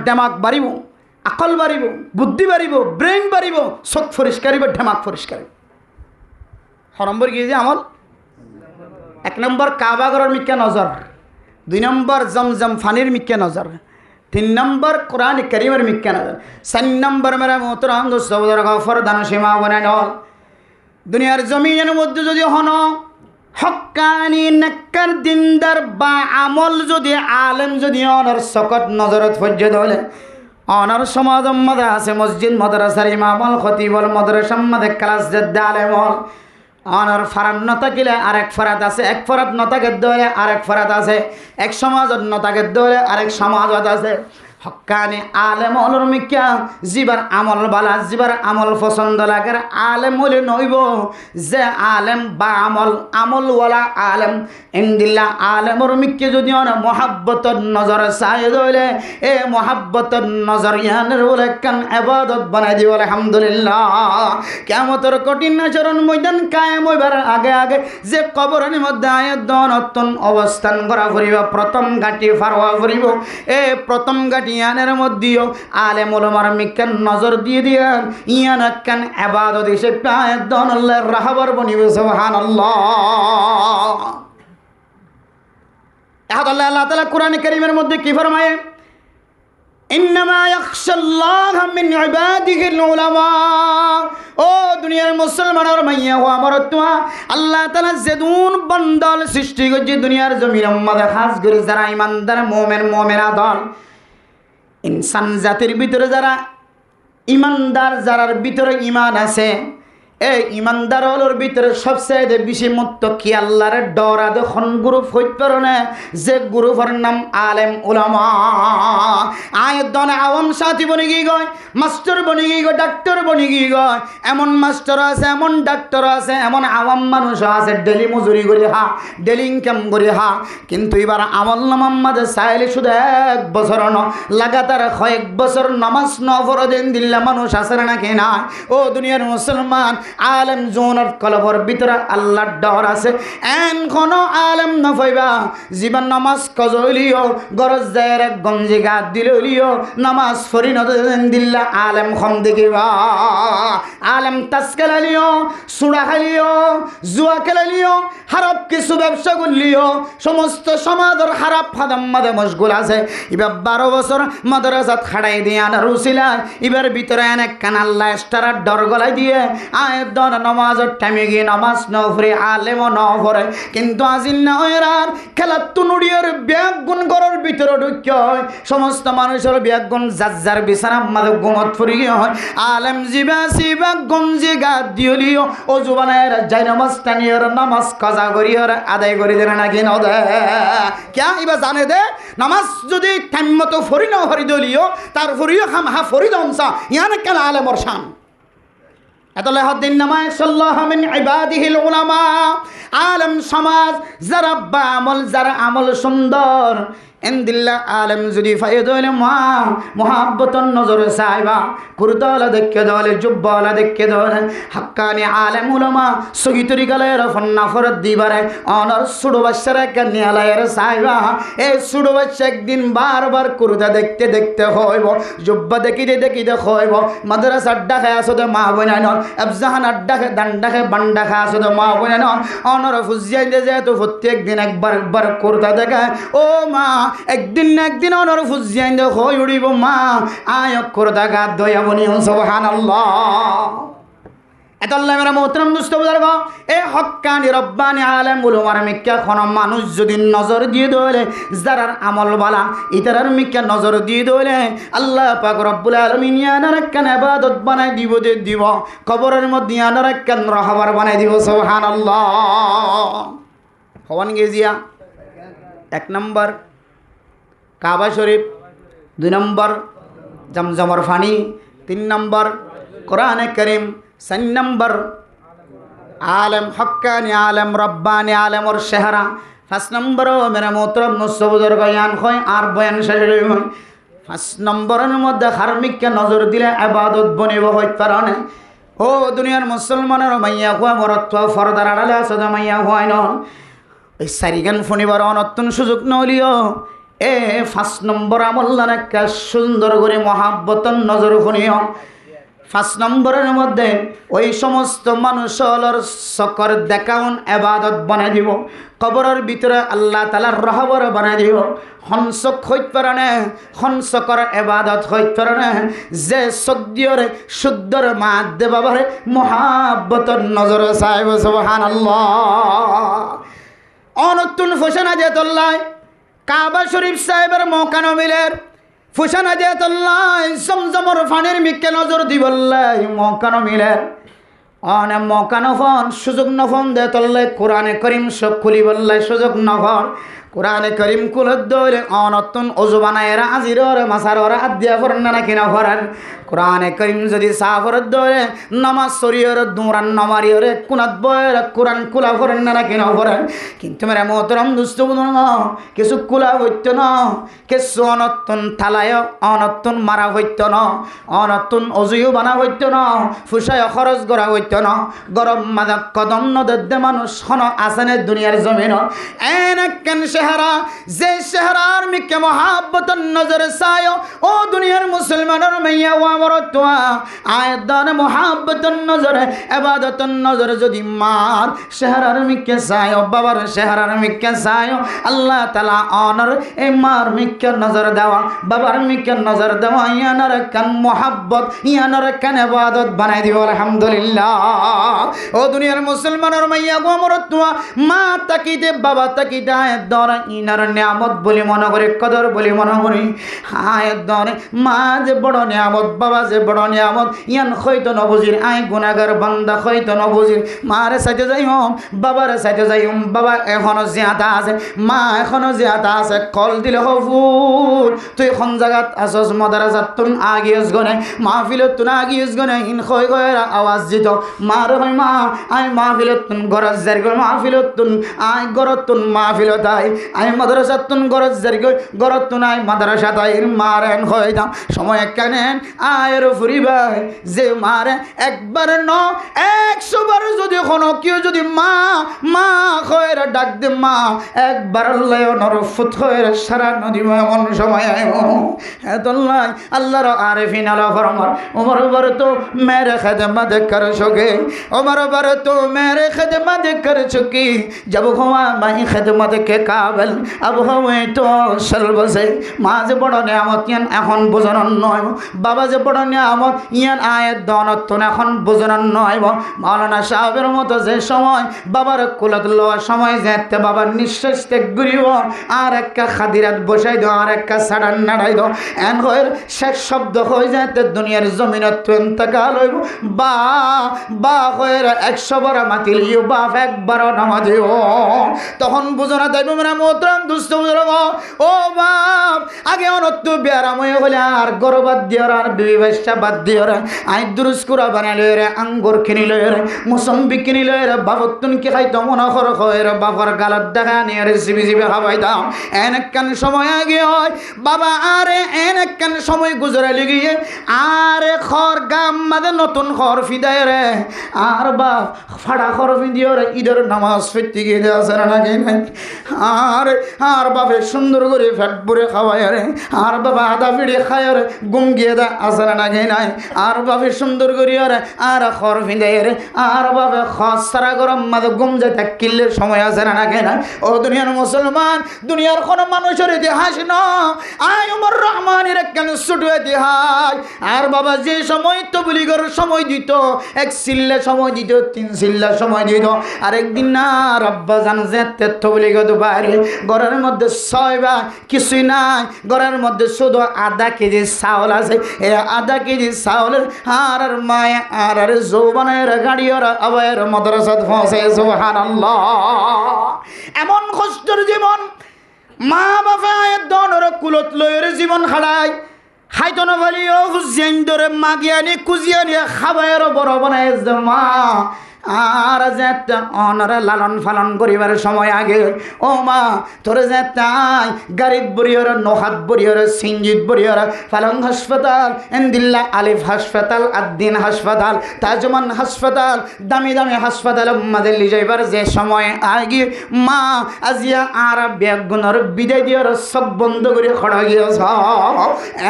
ডেমাক বাড়িব, আকল বাড়িব, বুদ্ধি বাড়িব, ব্রেইন বাড়িব, চোখ পরিষ্কার হইব, ঢেমাক পরিষ্কার হইব। নম্বর কি যে আমল 1 নম্বর কাবা ঘরের মিক্কা নজর, 2 নম্বর জমজম ফানির মিক্কা নজর, 3 নম্বর কোরআন কারীমের মিক্কা নজর, 4 নম্বর মেরা মোহতরম দোস্ত বুজুর্গ ফরদান সীমা বানায় নল। দুনিয়ার জমিনের মধ্যে যদি হন হক্কানি নেককার দিনদার বা আমল যদি আলেম যদি অনার সকট নজরত ফজ্জত হলে অনার সমাজ মধ্যে আছে মসজিদ মাদ্রাসার ইমামল খতিবল মাদ্রাসার মধ্যে ক্লাস জেদ্দা আলেমল অনার ফারাত ন থাকিলে আরেক ফারাত আছে, এক ফারাত ন থাকে দলে আরেক ফারাত আছে, এক সমাজত ন থাকে দলে আরেক সমাজত আছে। হক্কানি আলেম হলর মিক্কা জিবার আমল বালা জিবার আমল পছন্দ লাগার আলেম হলে নইব যে আলেম বা আমলওয়ালা আলেম ইনদিল্লা আলেমর মিক্কে যদি মহাব্বতর নজর চাই দইলে এ মহাব্বতর নজর ইয়ানের বলে কান ইবাদত বানাই দিব আলহামদুলিল্লাহ। কিয়ামতের কঠিন আচরণ ময়দান কায়েম হইবার আগে আগে যে কবরের মধ্যে আয়াত দনতন অবস্থান করা ফুরিব, প্রথম ঘাটি ফারওয়া ফুরিব, এ প্রথম ঘাটি ইয়ানের মধ্যেও আলেম ওলামার মিক্কান নজর দিয়ে দিয়ান ইয়ান কান ইবাদত হিসেবে আয়াত দন আল্লাহর রাহবার বনিব সুবহানাল্লাহ। এখন আল্লাহ তাআলা কোরআন কারীমের মধ্যে কি ফরমায় ইন্নামা ইয়াখশাল্লাহ মিন ইবাদিহিল উলামা। ও দুনিয়ার মুসলমানের মাইয়া ও আমার তোয়া আল্লাহ তাআলা যেদুন বান্দাল সৃষ্টি করছে দুনিয়ার জমিনের মধ্যে খাস করে যারা ইমানদার মুমিন মুমিনা দল ইনসান জাতির ভিতরে যারা ইমানদার যারার ভিতরে ঈমান আছে এই ইমানদার হলোর ভিতরে সবচেয়ে বেশি মুত্তাকি আল্লাহর ডর আদে খন গ্রুপ হইতে পারে না যে গ্রুপের নাম আলেম উলামা। আয়াত দনে আওয়াম সাথী বনি গই গয়, মাস্টার বনি গই গয়, ডাক্তার বনি গই গয়, এমন মাস্টার আছে, এমন ডাক্তার আছে, এমন আওয়াম মানুষ আছে ডেলি মজুরি করে হা, ডেলি ইনকাম করে হা, কিন্তু এবার আমল নামার মাঝে চাইলে শুধু 1 বছর ন লাগাতার কয়েক বছর নামাজ নফরত দিল্লা মানুষ আছে নাকি নাই। ও দুনিয়ার মুসলমান আলেম জোনের কলবর ভিতরে আল্লাহর ডর আছে এন কোন আলেম না পাইবা জীবন নামাজ কজলিও গরজ জায়ের গঞ্জি গা দিলিও নামাজ ফরি ন দিল্লা আলেম খন দেখিবা। আলেম তাসকালিও সুরা খালিও জুয়া খেলালিও হারাপ কিছু ব্যবসা করলিও সমস্ত সমাজের হারাপ ফাদাম মাদে মশগুল আছে। এবার 12 বছর মাদ্রাসাত খাড়াই দিয়ে আনার উসিলা এবার ভিতরে অনেক কান আল্লাহ স্টারার ডর গলাই দিয়ে আয়াত দন নামাজের টাইমে গিয়ে নামাজ নফরে আলেম নফরে কিন্তু আজিল না এরার খেলা তুনুড়িয়ার ব্যাগ গুণ করার ভিতরে ঢুকে হয় সমস্ত মানুষের ব্যাগ গুণ যার বিছানা মাদে ঘুমত ফুরি হয় আলেম জিবা সিবা গঞ্জি গা দিলিও ও জুবানের যাই নামাজ টানিয়র নামাজ কাজা করিয়র আদায় করি দেন নাকি ন দে ক্যা ইবা জানে দে নামাজ যদি টাইম মতো ফরি না হরি দলিও তার ফরিও খাম হা ফরি দমসা ইয়ানে কেন আলেমর শান এতলাহদ্দিন নামায় সাল্লাহ মিন ইবাদিহিল উলামা, আলেম সমাজ যারা বা আমল, যারা আমল সুন্দর এন্দিল্লা আলেম যদি ফায়দ হইলে মহাব্বতন নজর চাইবা, কুরতাওয়ালা দেখে দলে, জুব্বাওয়ালা দেখে দলে, হাক্কানি আলেম উলামা সহি তরিকালের ফন্না ফরত দিবারে অনর সুড়ো বাচ্চারা একটা নিয়ালায়ের চাইবা। এই সুড়ো বাচ্চা একদিন বারবার কুরতা দেখতে দেখতে হইব, জুব্বা দেখিতে দেখিতে হইব, মাদ্রাসা আড্ডা খায় আসতে মা বইনা নন, এফজাহান আড্ডা খায় দান্ডা খায় বান্ডা খায় আসতে মা বইনা নন, অনর ফুজিয়াই দে যেহেতু প্রত্যেক দিন একবার একবার কুরতা দেখায়। ও মা, একদিন না একদিন অনর ফুজিয়াই দে হই উড়িব মা, আয় কুরতা গা দয়া বনি সুবহানাল্লাহ। এতল্লাহ মেরা মোহতরম দুস্থ বুজুর্গ, এ হক্কানি রব্বানি আলেম উলামার মিক্কা কোন মানুষ যদি নজর দিয়ে দইলে, যারার আমল বালা ইতারার মিক্কা নজর দিয়ে দইলে, আল্লাহ পাক রব্বুল আলামিন ইয়ানার একখান ইবাদত বানাই দিব, দিব কবরের মধ্যে ইয়ানার একখান রহবার বানাই দিব সুবহানাল্লাহ। হওয়ান গেজিয়া 1 নম্বর কাবা শরীফ, 2 নম্বর জমজমর ফানি, 3 নম্বর কোরআনে কারীম, 4 নম্বর আলেম হক্কানি আলেম রব্বানি আলেমর চেহারা, 5 নম্বর মেরা মোহতরম মুসা বুজুর্গ ইয়ান হয় আর বয়ান শেষ হয়। 5 নম্বরের মধ্যে হারমিককে নজর দিলে ইবাদত বনিব হইতে পারে না। ও দুনিয়ার মুসলমানের মাইয়া হুয়া মরত্ব ফরদার আড়ালে আছে মাইয়া হুয়াই নন, ওই সারিগান ফনিবার অনতুন সুযোগ নলিও এ 5 নম্বর আমল্লার একটা সুন্দর করে মহাব্বতন নজর ফনিও। 5 নম্বরের মধ্যে ওই সমস্ত মানুষের সকর দেখাউন এবাদত বানাই দিব, কবরের ভিতরে আল্লাহ তাআলার রহবর বানাই দিব। হংসক হইতে পারে না, হংসকর এবাদত হইতে পারে না, যে সদ্যরে শুদ্ধর মাধ্যে বাবারে মহাব্বতর নজর চাইব সুবহানাল্লাহ। অনতুন ফুসানা যেতল্লায় কাবা শরীফ সাহেবের মকানো মিলের ফুসানা যেতল্লায় জমজমর ফানের মিক্কে নজর দিবল্লাই মকানো মিলের অনে মকানো ফোন সুযোগ নফোন দেতল্লাই কোরআনে করিম সব খুলি বললাই সুযোগ নফর কোরআনে করিম কুলত দইলে অনতুন অজু বানায়রা আজির মাসার আদিয়া ফরেন না কিনা ফরেন। কোরআনে করিম যদি সাফরত দইলে নামাজ শরীয়র দুরান নমারিয়রে কুনাত বয়ের কোরআন কুলা ফরেন না কিনা ফরেন। কিন্তু মেরা মোহতরম দুস্থ বুঝুন, কিছু কুলা হইত না, কিছু অনতুন থালায় অনতুন মারা হইত না, অনতুন অজুও বানা হইত না, ফুসায় খরচ করা হইত না। গরম মাদা কদম নদে মানুষ হন আসেনে দুনিয়ার জমিন এন কেন চেহারা, যে চেহারার মিকে মহাব্বতন নজর চায়। ও দুনিয়ার মুসলমানের মাইয়া ওয়ামরতুয়া আয়দান মহাব্বতন নজর ইবাদতন নজর যদি মার চেহারার মিকে চায়, বাবার চেহারার মিকে চায়, আল্লাহ তাআলা অনর এই মার মিকে নজর দেওয়া, বাবার মিকে নজর দেওয়া, ইয়ানার কান মহাব্বত ইয়ানার কান ইবাদত বানাই দিব আলহামদুলিল্লাহ। ও দুনিয়ার মুসলমানের মাইয়া ওয়ামরতুয়া মা তাকিদে বাবা তাকিদে আয়দান ইনার নিয়ামত বলি মনে করি, কদর বলি মনে করি। হায় দনে মা যে বড় নিয়ামত, বাবা যে বড় নিয়ামত, ইয়ান হয়তো নবুজির আই গুনাগার বান্দা হয়তো নবুজির। মারে সাইতে যাই বাবারে সাইতে যাই, বাবা এখনো জিয়াদা আছে, মা এখনো জিয়াদা আছে। কল দিলে হফুল তুই এখন জায়গাত আসস মাদ্রাসাত তুন আগিয়েস গনে, মাহফিলত তুন আগিয়েস গনে, ইন খয় খয়ের আওয়াজ দিত মার হয় মা আই মাহফিলত তুন গরজ জারি গো, মাহফিলত তুন আই গরত তুন মাহফিলত আই মাদ্রাসাত তুন গরজ জারি গো, গরত তুন আই মাদ্রাসাত আই মারেন হয়ে দাম সময় কেনেন আয়ের ফুরিবাই। যে মারে একবার ন 100 বার যদি কোনো কেউ যদি মা মা খয়ের ডাক দে মা একবার লয় নরফুত খয়ের সারা নদী এমন সময় এতল্লাই আল্লাহর আরেফিন আলা ফরমার ওমর বার তো মেরে খেদমত কর সকে, ওমর বার তো মেরে খেদমত কর চুকি, जब हुआ मैं खिदमत के काबिल अब हुए तो सल्ब से। মা যে বড় নিয়ামত ইয়ান এখন বোঝানোর নয়, বাবা যে বড় নিয়ামত ইয়ান আয়ের দনত এখন বোঝানোর নয়। মাওলানা সাহেবের মতো যে সময় বাবার কুলত লওয়ার সময় যেতে বাবার নিঃশ্বাস ত্যাগ করিব, আর একটা খাদিরাত বসাই দাও, আর একটা সাড়ান নাড়াই দাও, এন হয়ে শেষ শব্দ হয়ে যেতে দুনিয়ার জমিনত ইন্তকাল হইব। বা বা হয়ে 100 বার মাতিলিও বাপ একবারও নামাজিও, তখন বুঝো না দেখবো মেরা মেরা মোহতরম দুস্থ বুজুর্গ ও বাপ আগে অনত্য বেয়ারাময় হলে আর গরবাদ দিওর আর বিবি বাচ্চা বাদ দিওর আই দুরুস্কুরা বানাইলে রে আঙ্গুর কিনিল রে মুসম্বি কিনিল রে বাবতুন কি খাইতো মনে কর খয়ের বাবার গালত দেখা নিয়ে রে জিবি জিবি খাবাই দাও এনেকান সময় আগে হয় বাবা আরে এনেকান সময় গুজরে লিগিয়ে আরে খর গাম মাদে নতুন খর ফিদায় রে আর বাপ ফাড়া খর ফিদিও রে ঈদের নামাজ ফিরতে গিয়ে আছে না নাকি নাই আর বাপে সুন্দর করে ফ্যাট ভরে খাওয়ায় রে আর বাবা আদা ফিরে খায় রে গুম গিয়ে দা আছে না নাকি নাই আর বাপে সুন্দর করে রে আর খর ফিদায় রে আর বাপে খস সারা গরম মাদে গুম যায় তা কিল্লের সময় আছে না নাকি নাই ও দুনিয়ার মুসলমান দুনিয়ার কোনো মানুষের ইতিহাস ন আয় উমর রহমানের কেন ছুটু ইতিহাস আর বাবা যে সময় তবলিগের সময় দিত এক সিল্লা সময় দিত 3 সিল্লা সময় দিত আর একদিন না রব্বা জান যে তবলিগ বাইরে ঘরের মধ্যে 6 বা কিছুই নাই ঘরের মধ্যে শুধু আধা কেজি চাউল আছে এই আধা কেজি চাউলের আর মায়া আর যৌবনের গাড়ি ওরা আবার মাদ্রাসাত পৌঁছে সুবহানাল্লাহ এমন কষ্টের জীবন মা বাবা দনর কুলত লয়ের জীবন খাড়ায় হাইতন ভালিও হুসেন ধরে মাগিয়ানি কুজিয়ানি খাবায়ের বড় বানায় মা আর যে অনরা লালন ফালন করিবার সময় আগে ও মা তোরে যে তাই গাড়িত বরিয়র নোহাত বরিয়র সিঞ্জিত বরিয়র ফালং হাসপাতাল এন্দিল্লা আলিফ হাসপাতাল আদ্দিন হাসপাতাল তাজমান হাসপাতাল দামি দামি হাসপাতাল আমাদের লিজাইবার যে সময় আগে মা আজিয়া আর ব্যাগুণর বিদায় দিয়ার সব বন্ধ করে খড়া গিয়েছ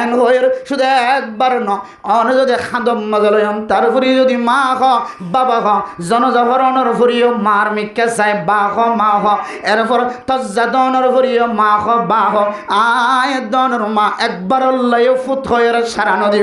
এন হয়ের শুধু একবার ন অন যদি খাদম মজলয়ম তারপরে যদি মা খ বাবা খ জনজহরণের ফুরিও মার মিকে চাই বাহ মাহ এরপর তজ্জাদনের ফুরিও মাহ বাহ আয় দনের মা একবার লয় ফুট হয়ে সারা নদী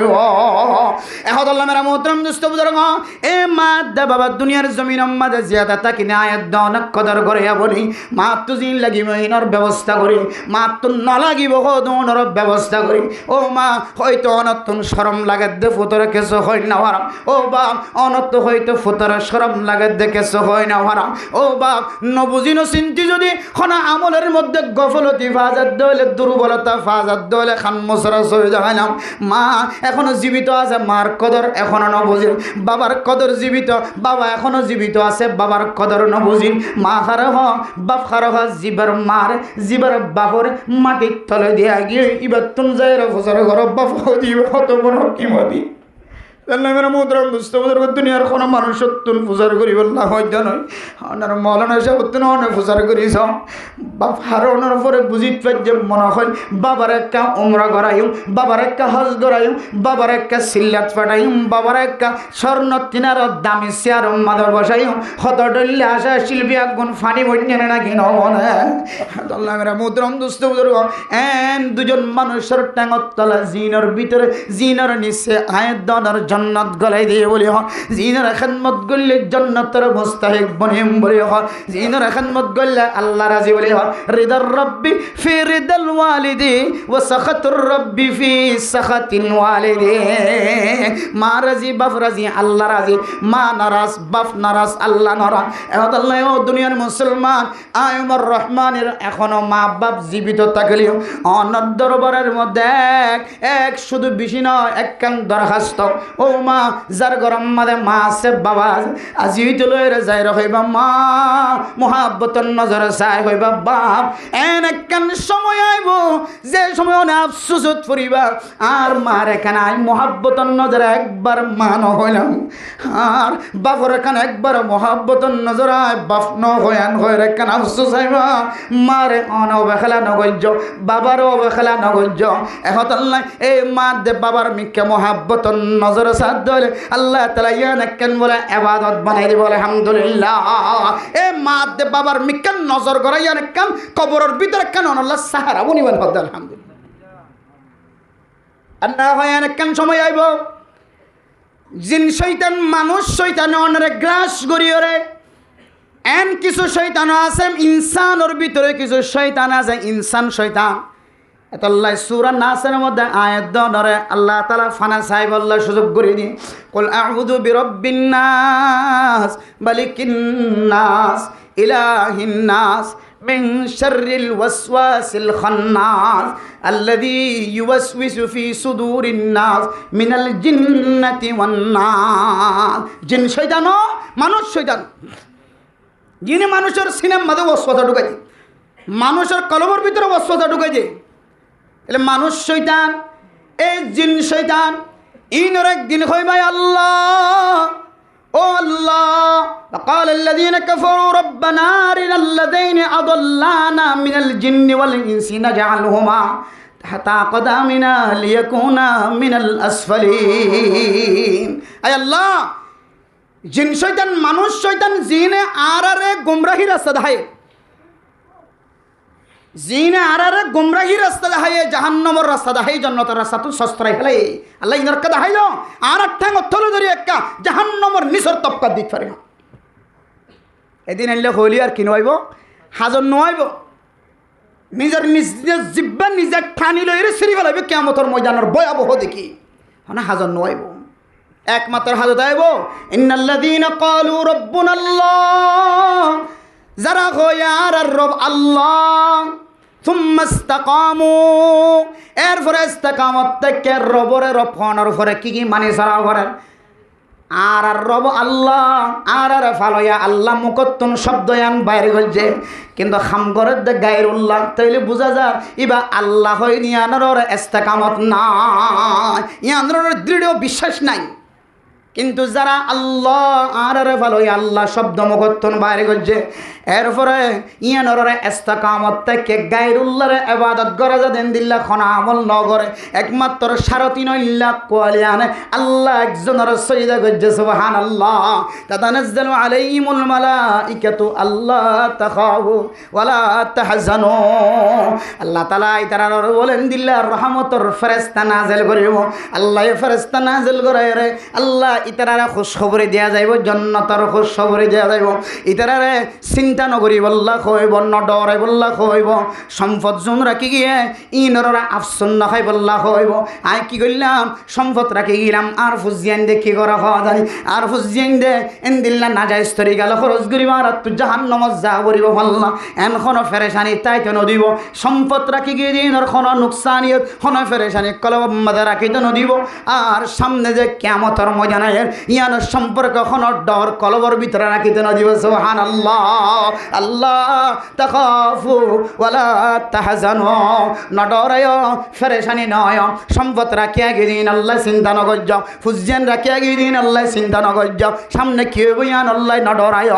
এহদল্লা মেরা মোহতরম দুস্থ বুজুর্গ এ মা দে বাবা দুনিয়ার জমিন মাঝে জিয়াদা তাকি না আয় দন কদর করে বলি মা তুজি লাগিব ইনর ব্যবস্থা করি মা তো না লাগিব দনের ব্যবস্থা করি ও মা হয়তো অনতুন শরম লাগে দে ফুতরে কিছু হয় না হারাম ও বাপ অনত হয়তো ফুতরে শরম লাগে দেখেছ হয় না হারাম ও বাপ নবুঝি চিন্তি যদি খনা আমলের মধ্যে গফলতি ফাজাত দলে দুর্বলতা ফাজাত দলে খান মুসরা হয়ে যায় না মা এখনো জীবিত আছে মার কদর এখনো নবুঝির বাবার কদর জীবিত বাবা এখনো জীবিত আছে বাবার কদর নবুঝির মা খার হ বাপ খার হ জীবার মার জীবার বাপর মাটির তলে দিয়া গিয়ে এবার তুম যায় ফসর ঘর বাপ দিব কত বড় কিমতি মেরা মোহতরম দুস্থ বুজুর্গ দুনিয়ার কোনো মানুষ সত্যন পূজার করি বললা হয়তো নয় ওনার মৌলানা সাহেব অত্যন্ত অনেক পূজার করিস বাপ হারানোর পরে বুঝিত পাই যে মনে হয় বাবার একটা উমরা করাইম বাবার একটা হজ করাইম বাবার একটা সিল্লাত পাঠাইম বাবার একটা স্বর্ণ তিনার দামি চেয়ার মাদর বসাইম হত ডল্লে আসা শিল্পী আগুন ফানি বইনে নাকি নল্লা মেরা মোহতরম দুস্থ বুজুর্গ এন দুজন মানুষের ট্যাঙর তলা জিনের ভিতরে জিনের নিচে আয়ের দনের জন্নত গলাই দিয়ে বলি হ জিনের খেদমত করলে জন্নতের মুস্তাহিক বনিম বলি হ জিনের খেদমত করলে আল্লাহ রাজি বলি হ রিদার রব্বি ফি রিদাল ওয়ালিদি ওয়া সাখাতুর রব্বি ফি সাখাতিল ওয়ালিদি মা রাজি বাপ রাজি আল্লাহ রাজি মা নারাজ বাপ নারাজ আল্লাহ নারাজ এখন আল্লাহ ও দুনিয়ার মুসলমান আয় উমর রহমানের এখনো মা বাপ জীবিত থাকলেও অনর দরবারের মধ্যে এক শুধু বেশি নয় এক কান দরখাস্ত ও মা যার গরম মাদে মা আছে বাবা আজি তুলরে যাই রইবা মা মোহাব্বতের নজরে চাই হইবা বাপ এন একখান সময় আইব যে সময় অনেক আফসোসত ফুরিবা আর মার এখানে আই মোহাব্বতের নজরে একবার মা নহইলাম আর বাপর এখানে একবার মোহাব্বতের নজরে বাপ নহয়ান হয়ে এখান আফসোস আইবা মারে অন অবহেলা নগর্য বাবারও অবহেলা নগর্য এখন আল্লাহ এই মা দে বাবার মিকে মোহাব্বতের নজরে সাথ ধরে আল্লাহ তাআলা ইয়ান কেন বলে ইবাদত বানাই দিব আলহামদুলিল্লাহ এ মা দে বাবার মিকে নজর করে ইয়ান কেন কবরের ভিতরে কেন আল্লাহ সাহারা বনি বল আলহামদুলিল্লাহ আল্লাহ ইয়ান কেন সময় আইব জিন শয়তান মানুষ শয়তান অনরে গ্রাস করিয়রে এন কিছু শয়তান আছে ইনসানের ভিতরে কিছু শয়তান আছে ইনসান শয়তান এতল্লাই সূরা নাসের মধ্যে আয়াত ধরে আল্লাহ তাআলা ফানা সাহেব আল্লাহ সুযোগ করে দি কুল আউযু বিরাব্বিন নাস মালিকিন নাস ইলাহিন নাস মিন শাররিল ওয়াসওয়াসিল খান্নাস আল্লাযী ইউওয়াসওয়িসু ফি সুদুরিন নাস মিনাল জিন্নাতি ওয়ান নাস। জিন শয়তান মানুষ শয়তান, যিনি মানুষের সিনেমার মধ্যে ওয়াসওয়াসা ঢুকাই দেয়, মানুষের কলবের ভিতরে ওয়াসওয়াসা ঢুকাই দেয়। এলে মানুষ শয়তান, এই জিন শয়তান ইনর একদিন কইবে আল্লাহ ও আল্লাহ وقال الذين كفروا ربنا أرنا الذين أضلانا من الجن والإنس نجعلهما تحت أقدامنا ليكونا من الأسفلين। أي الله জিন শয়তান মানুষ শয়তান জিনে আরারে গুমরাহি রাস্তা দেখায়, জিনে আরারে গুমরাহি রাস্তা দেখায়, জাহান্নামের রাস্তা দেখায়, জান্নাতের রাস্তা তো সস্ত্রাই ফেলে। আল্লাহ ইনরকে দেখাইল আর ঠ্যাং অথল ধরি একা জাহান্নামের নিচর তপকা দিতে পারে না। এদিন এলে হইলি আর কি নইব, হাজর নইব, নিজের নিজের জিব্বা নিজের ঠানি লই সিঁড়ি ফেলাইব কিয়ামতের ময়দানের ভয়াবহ দেখি, মানে হাজর নইব। একমাত্র হাজত আইব ইন্নাল্লাযীনা ক্বালু রাব্বুনাল্লাহ, যারা কয় আর রব আল্লাহ, সুম্মা ইসতাকামু, এরপরে ইস্তেকামত থেকে রবরে রব হওয়ার পরে কি কি মানে সারা করেন আর রব আল্লাহ আর ফালয়া আল্লাহ মুকত্তন শব্দয়ান বাইরে গলছে, কিন্তু খামগরের দে গায়ের উল্লাহ তাইলে বোঝা যায় ইবা আল্লাহ হয় ইয়ানোর ইস্তেকামত না, ইয়ানোর দৃঢ় বিশ্বাস নাই। কিন্তু যারা আল্লাহ আর ফালয়া আল্লাহ শব্দ মুকত্তন বাইরে গলছে, এরপরে ইয়ানোর ইস্তেকামত থেকে গায়রুল্লাহর ইবাদত করা যাদেন দিল্লা খনা আমল ন করে, একমাত্র সারতি নইল্লা কোয়ালিয়ানে আল্লাহ একজনের সজদা করছে সুবহানাল্লাহ। তাতানাজ্জালু আলাইহিমুল মালাইকাতু আল্লাহ তাখাফু ওয়ালা তাহজানু। আল্লাহ তাআলা ইতারার বলেন দিল্লা রহমতের ফেরেশতা নাযিল করিব, আল্লাহ ফেরেশতা নাযিল করে রে আল্লাহ ইতারারে খুশখবরি দেয়া যাইব, জান্নাতের খুশখবরি দেয়া যাইব, ইতারারে চিন্তা নগরী বল্লা খইব, ন ডরাই বল্লা খইব, সম্পদ জুন রাখি গিয়ে ইনরা আফসুন না খাই বল্লা খইব। আই কি করলাম সম্পদ রাখি গেলাম আর ফুজিয়ান দে কি করা খাওয়া জানি, আর ফুজিয়ান দে এন দিল্লা না যায় স্তরি গেল খরচ করিব আর তু জাহান্নামত যা করিব বল্লা এন খন ফেরেশানি তাই তো নদিব। সম্পদ রাখি গিয়ে দিনর খন নুকসানিয়ত খন ফেরেশানি কলব মাদা রাখি তো নদিব। আর সামনে যে কিয়ামতের ময়দানের ইয়ান সম্পর্ক খন ডর কলবর ভিতরে রাখি তো নদিব। সুবহানাল্লাহ। আল্লাহ তাখাফু ওয়ালা তাহজানু, ন ডরায় ফেরেশানি নয়, সম্পদ রাখিয়া গিদিন আল্লাহ চিন্তা নগজ, ফুজিয়ান রাখিয়া গিদিন আল্লাহ চিন্তা নগজ, সামনে কি বয়ান আল্লাহ ন ডরায়।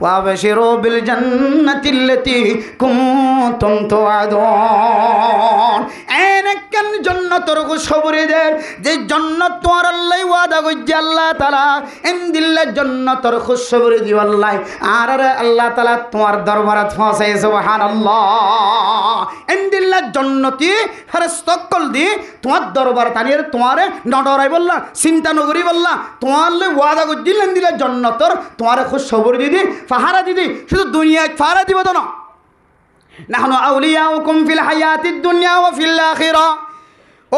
ওয়া বাশিরু বিল জান্নাতিল্লাতী কুনতুম তুআদুন, এনেকেন জান্নাতের খুশখবরি দেন যে জান্নাত তোমার আল্লাহ ওয়াদা করছে, আল্লাহ তাআলা এন দিল্লা জান্নাতের খুশখবরি দিও আল্লাহ আর আল্লাহ তাআলা তোমার দরবারে পৌঁছায়। সুবহানাল্লাহ। ইনদিল্লা জান্নাতি ফেরেশতাকল দি তোমার দরবার তানিয়ে তোমারে ন ডরাই বললা চিন্তা নগরি বললা তোমার লে ওয়াদা করে দিলেন দিলে জান্নাতের তোমারে খুশখবরি দিদি ফাহারা দিদি, শুধু দুনিয়ায় ফাহারা দিব তো না। নাহনু আউলিয়াউকুম ফিল হায়াতিদ দুনিয়া ওয়া ফিল আখিরা।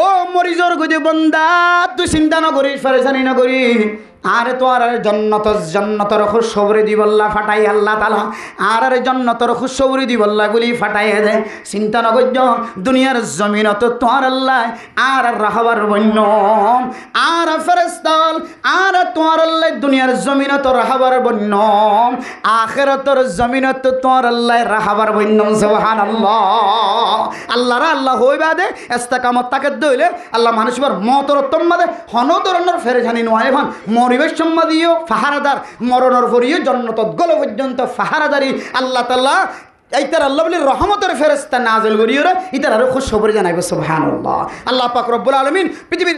ও মরিজর গদি বন্দা তুই চিন্তা নগরিস, ফেরেশানি নগরি, আর তোর জন্নতর খুশখবরি দিবল্লা ফাটাই আল্লাহ তাআলা আর জন্নতর খুশখবরি দিবল্লা গুলি ফাটাই দে। চিন্তা নগর্য দুনিয়ার জমিনত তোর আল্লাহ আর রাহবার বন্য আর ফেরেশতাল আর তোর আল্লাহ দুনিয়ার জমিনত রাহবার বন্য, আখিরাতের জমিনত তোর আল্লাহ রাহবার বন্য। সুবহানাল্লাহ। আল্লাহ রা আল্লাহ হইবা দে ইস্তেকামত তাকে দইলে আল্লাহ মানুষবার মতর তম্মাদে হন ধরনের ফেরেশানি নয় ভান পরিবেশ সম্মাদীয় ফাহারাদার মরণর পরিয়ে জন্নতত গল পর্যন্ত ফাহারাদারি আল্লাহ তাআলা এইটার আল্লাহ বলে রহমতের ফেরেশতা নাযিল করিয়ে ইতার আরো খুশখবরি জানাইব। সুবহানাল্লাহ। আল্লাহ পাক রব্বুল আলামিন পৃথিবীর